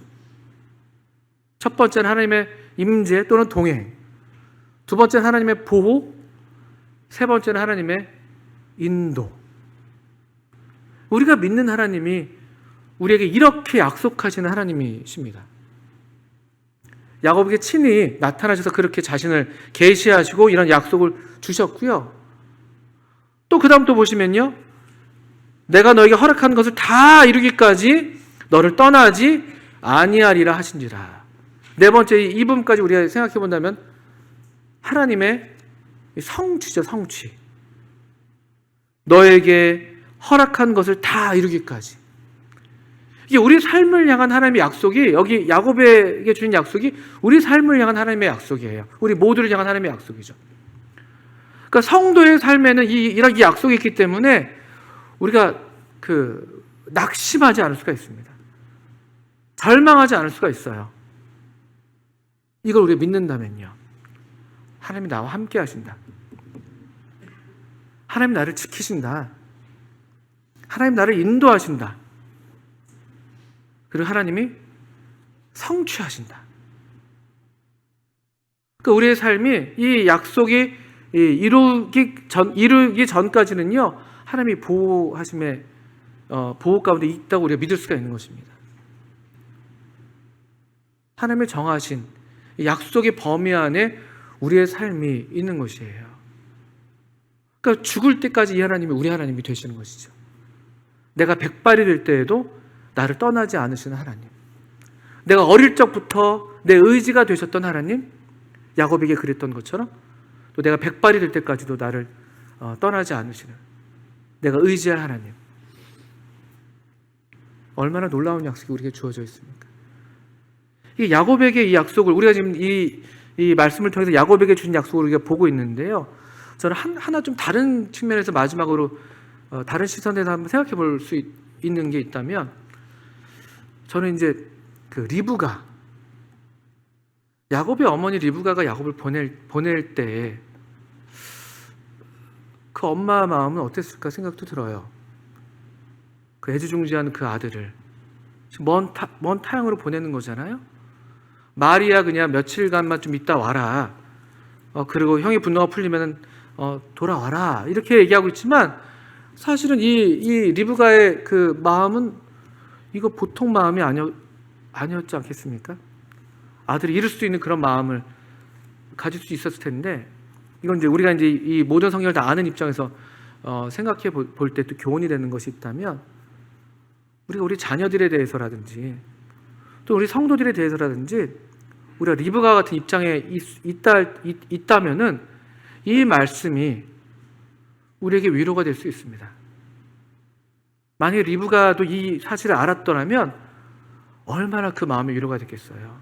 첫 번째는 하나님의 임재 또는 동행, 두 번째는 하나님의 보호, 세 번째는 하나님의 인도. 우리가 믿는 하나님이 우리에게 이렇게 약속하시는 하나님이십니다. 야곱에게 친히 나타나셔서 그렇게 자신을 계시하시고 이런 약속을 주셨고요. 또 그 다음 또 보시면요, 내가 너에게 허락한 것을 다 이루기까지 너를 떠나지 아니하리라 하신지라. 네 번째 이 부분까지 우리가 생각해 본다면 하나님의 성취죠. 성취. 너에게 허락한 것을 다 이루기까지. 이게 우리 삶을 향한 하나님의 약속이, 여기 야곱에게 주신 약속이 우리 삶을 향한 하나님의 약속이에요. 우리 모두를 향한 하나님의 약속이죠. 그러니까 성도의 삶에는 이 약속이 있기 때문에 우리가 낙심하지 않을 수가 있습니다. 절망하지 않을 수가 있어요. 이걸 우리가 믿는다면요, 하나님이 나와 함께 하신다. 하나님 나를 지키신다. 하나님 나를 인도하신다. 그리고 하나님이 성취하신다. 그러니까 우리의 삶이 이 약속이 이루기 전까지는요, 하나님이 보호하심의 보호 가운데 있다고 우리가 믿을 수가 있는 것입니다. 하나님의 정하신 약속의 범위 안에 우리의 삶이 있는 것이에요. 그러니까 죽을 때까지 이 하나님이 우리 하나님이 되시는 것이죠. 내가 백발이 될 때에도 나를 떠나지 않으시는 하나님. 내가 어릴 적부터 내 의지가 되셨던 하나님, 야곱에게 그랬던 것처럼 또 내가 백발이 될 때까지도 나를 떠나지 않으시는, 내가 의지할 하나님. 얼마나 놀라운 약속이 우리에게 주어져 있습니까? 이 야곱에게 이 약속을, 우리가 지금 이 말씀을 통해서 야곱에게 준 약속을 우리가 보고 있는데요, 저는 하나 좀 다른 측면에서 마지막으로 다른 시선에서 한번 생각해 볼 수 있는 게 있다면, 저는 이제 리브가, 야곱의 어머니 리브가가 야곱을 보낼 때 그 엄마 마음은 어땠을까 생각도 들어요. 그 애지중지하는 그 아들을 먼 타향으로 보내는 거잖아요. 마리아 그냥 며칠간만 좀 있다 와라. 그리고 형의 분노가 풀리면 돌아와라. 이렇게 얘기하고 있지만 사실은 이 리브가의 그 마음은 이거 보통 마음이 아니었지 않겠습니까? 아들이 잃을 수 있는 그런 마음을 가질 수 있었을 텐데, 이건 이제 우리가 이제 이 모든 성경을 다 아는 입장에서 생각해 볼 때 또 교훈이 되는 것이 있다면, 우리가 우리 자녀들에 대해서라든지 또 우리 성도들에 대해서라든지 우리가 리브가 같은 입장에 있다면은 이 말씀이 우리에게 위로가 될 수 있습니다. 만약에 리브가도 이 사실을 알았더라면 얼마나 그 마음이 위로가 됐겠어요.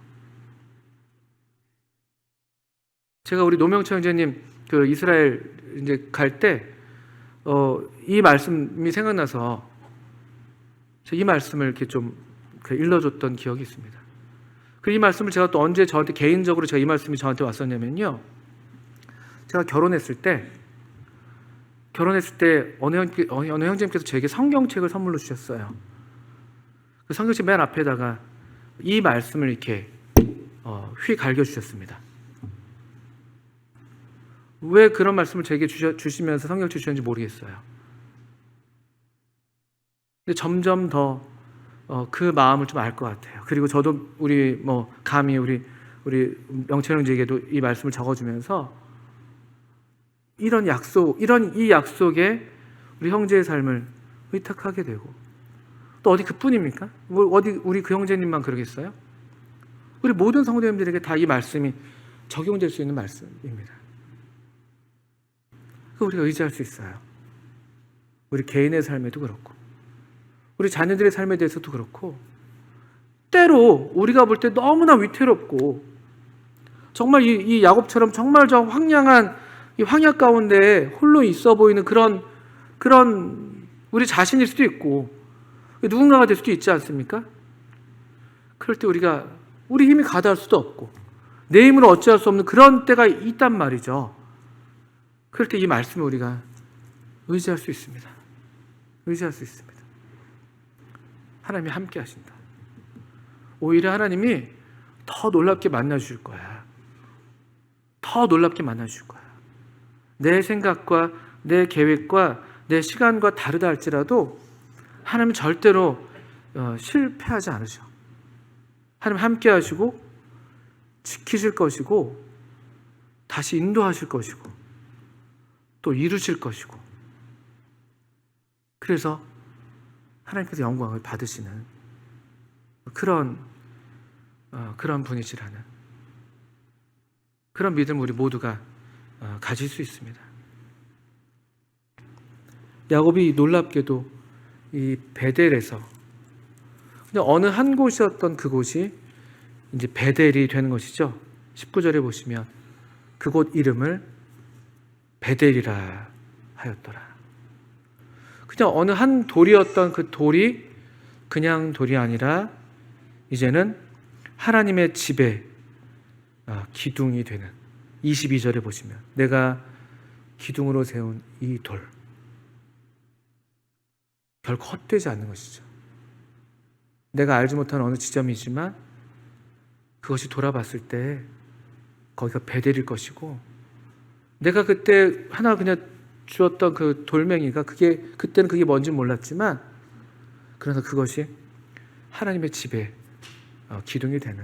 제가 우리 노명철 형제님 그 이스라엘 이제 갈 때 이 말씀이 생각나서 이 말씀을 이렇게 좀 일러줬던 기억이 있습니다. 그 이 말씀을 제가 또 언제 저한테 개인적으로 제가 이 말씀이 저한테 왔었냐면요. 제가 결혼했을 때 어느 형제님께서 제게 성경책을 선물로 주셨어요. 그 성경책 맨 앞에다가 이 말씀을 이렇게 휘 갈겨 주셨습니다. 왜 그런 말씀을 제게 주시면서 성경책 주셨는지 모르겠어요. 근데 점점 더 그 마음을 좀 알 것 같아요. 그리고 저도 감히 우리 명철 형제에게도 이 말씀을 적어주면서 이 약속에 우리 형제의 삶을 의탁하게 되고, 또 어디 그뿐입니까? 어디 우리 그 형제님만 그러겠어요? 우리 모든 성도님들에게 다 이 말씀이 적용될 수 있는 말씀입니다. 우리가 의지할 수 있어요. 우리 개인의 삶에도 그렇고, 우리 자녀들의 삶에 대해서도 그렇고, 때로 우리가 볼 때 너무나 위태롭고 정말 이 야곱처럼 정말 저 황량한 이 황야 가운데 홀로 있어 보이는 그런 우리 자신일 수도 있고 누군가가 될 수도 있지 않습니까? 그럴 때 우리 힘이 가다할 수도 없고 내 힘으로 어찌할 수 없는 그런 때가 있단 말이죠. 그럴 때 이 말씀을 우리가 의지할 수 있습니다. 의지할 수 있습니다. 하나님이 함께 하신다. 오히려 하나님이 더 놀랍게 만나주실 거야. 더 놀랍게 만나주실 거야. 내 생각과 내 계획과 내 시간과 다르다 할지라도 하나님은 절대로 실패하지 않으셔. 하나님 함께 하시고 지키실 것이고 다시 인도하실 것이고 또 이루실 것이고, 그래서 하나님께서 영광을 받으시는 그런 분이시라는 그런 믿음 우리 모두가 가질 수 있습니다. 야곱이 놀랍게도 이 베델에서 어느 한 곳이었던 그곳이 이제 베델이 되는 것이죠. 19절에 보시면 그곳 이름을 베델이라 하였더라. 그냥 어느 한 돌이었던 그 돌이 그냥 돌이 아니라 이제는 하나님의 집에 기둥이 되는, 22절에 보시면 내가 기둥으로 세운 이 돌, 결코 헛되지 않는 것이죠. 내가 알지 못한 어느 지점이지만 그것이 돌아봤을 때 거기가 베델일 것이고, 내가 그때 하나 그냥 주었던 그 돌멩이가 그때는 그게 뭔지 몰랐지만 그러나 그것이 하나님의 집에 기둥이 되는,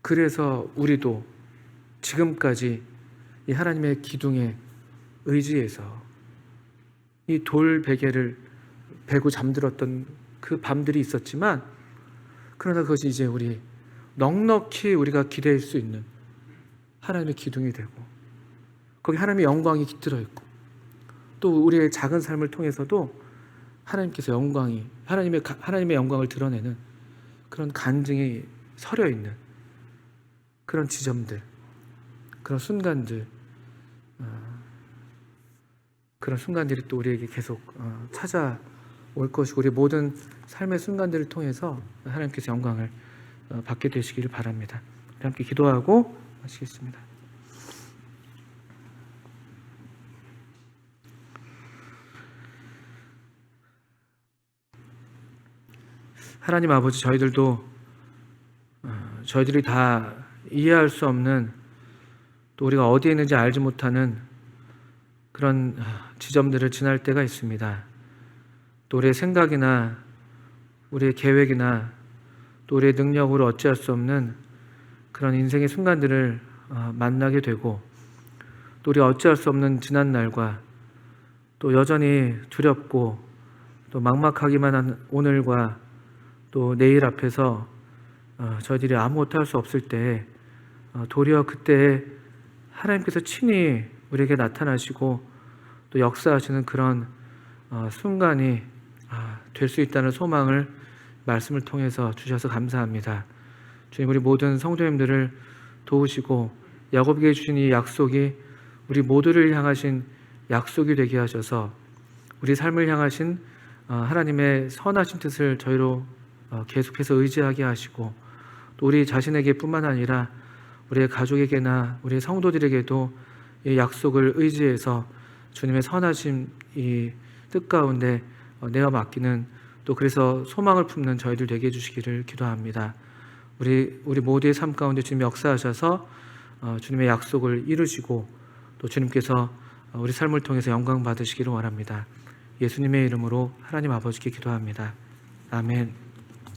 그래서 우리도 지금까지 이 하나님의 기둥에 의지해서 이 돌 베개를 베고 잠들었던 그 밤들이 있었지만, 그러나 그것이 이제 넉넉히 우리가 기댈 수 있는 하나님의 기둥이 되고 거기 하나님의 영광이 깃들어 있고, 또 우리의 작은 삶을 통해서도 하나님께서 하나님의 영광을 드러내는 그런 간증이 서려 있는 그런 지점들, 그런 순간들이 또 우리에게 계속 찾아올 것이고, 우리 모든 삶의 순간들을 통해서 하나님께서 영광을 받게 되시기를 바랍니다. 함께 기도하고 마치겠습니다. 하나님 아버지, 저희들이 다 이해할 수 없는, 또 우리가 어디에 있는지 알지 못하는 그런 지점들을 지날 때가 있습니다. 또 우리의 생각이나 우리의 계획이나 또 우리의 능력으로 어찌할 수 없는 그런 인생의 순간들을 만나게 되고, 또 우리가 어찌할 수 없는 지난 날과 또 여전히 두렵고 또 막막하기만 한 오늘과 또 내일 앞에서 저희들이 아무것도 할 수 없을 때 도리어 그때 하나님께서 친히 우리에게 나타나시고 또 역사하시는 그런 순간이 될 수 있다는 소망을 말씀을 통해서 주셔서 감사합니다. 주님, 우리 모든 성도님들을 도우시고 야곱에게 주신 이 약속이 우리 모두를 향하신 약속이 되게 하셔서 우리 삶을 향하신 하나님의 선하신 뜻을 저희로 계속해서 의지하게 하시고 또 우리 자신에게 뿐만 아니라 우리의 가족에게나 우리 성도들에게도 이 약속을 의지해서 주님의 선하신 이 뜻 가운데 내가 맡기는 또 그래서 소망을 품는 저희들 되게 해주시기를 기도합니다. 우리 모두의 삶 가운데 주님이 역사하셔서 주님의 약속을 이루시고 또 주님께서 우리 삶을 통해서 영광 받으시기를 원합니다. 예수님의 이름으로 하나님 아버지께 기도합니다. 아멘.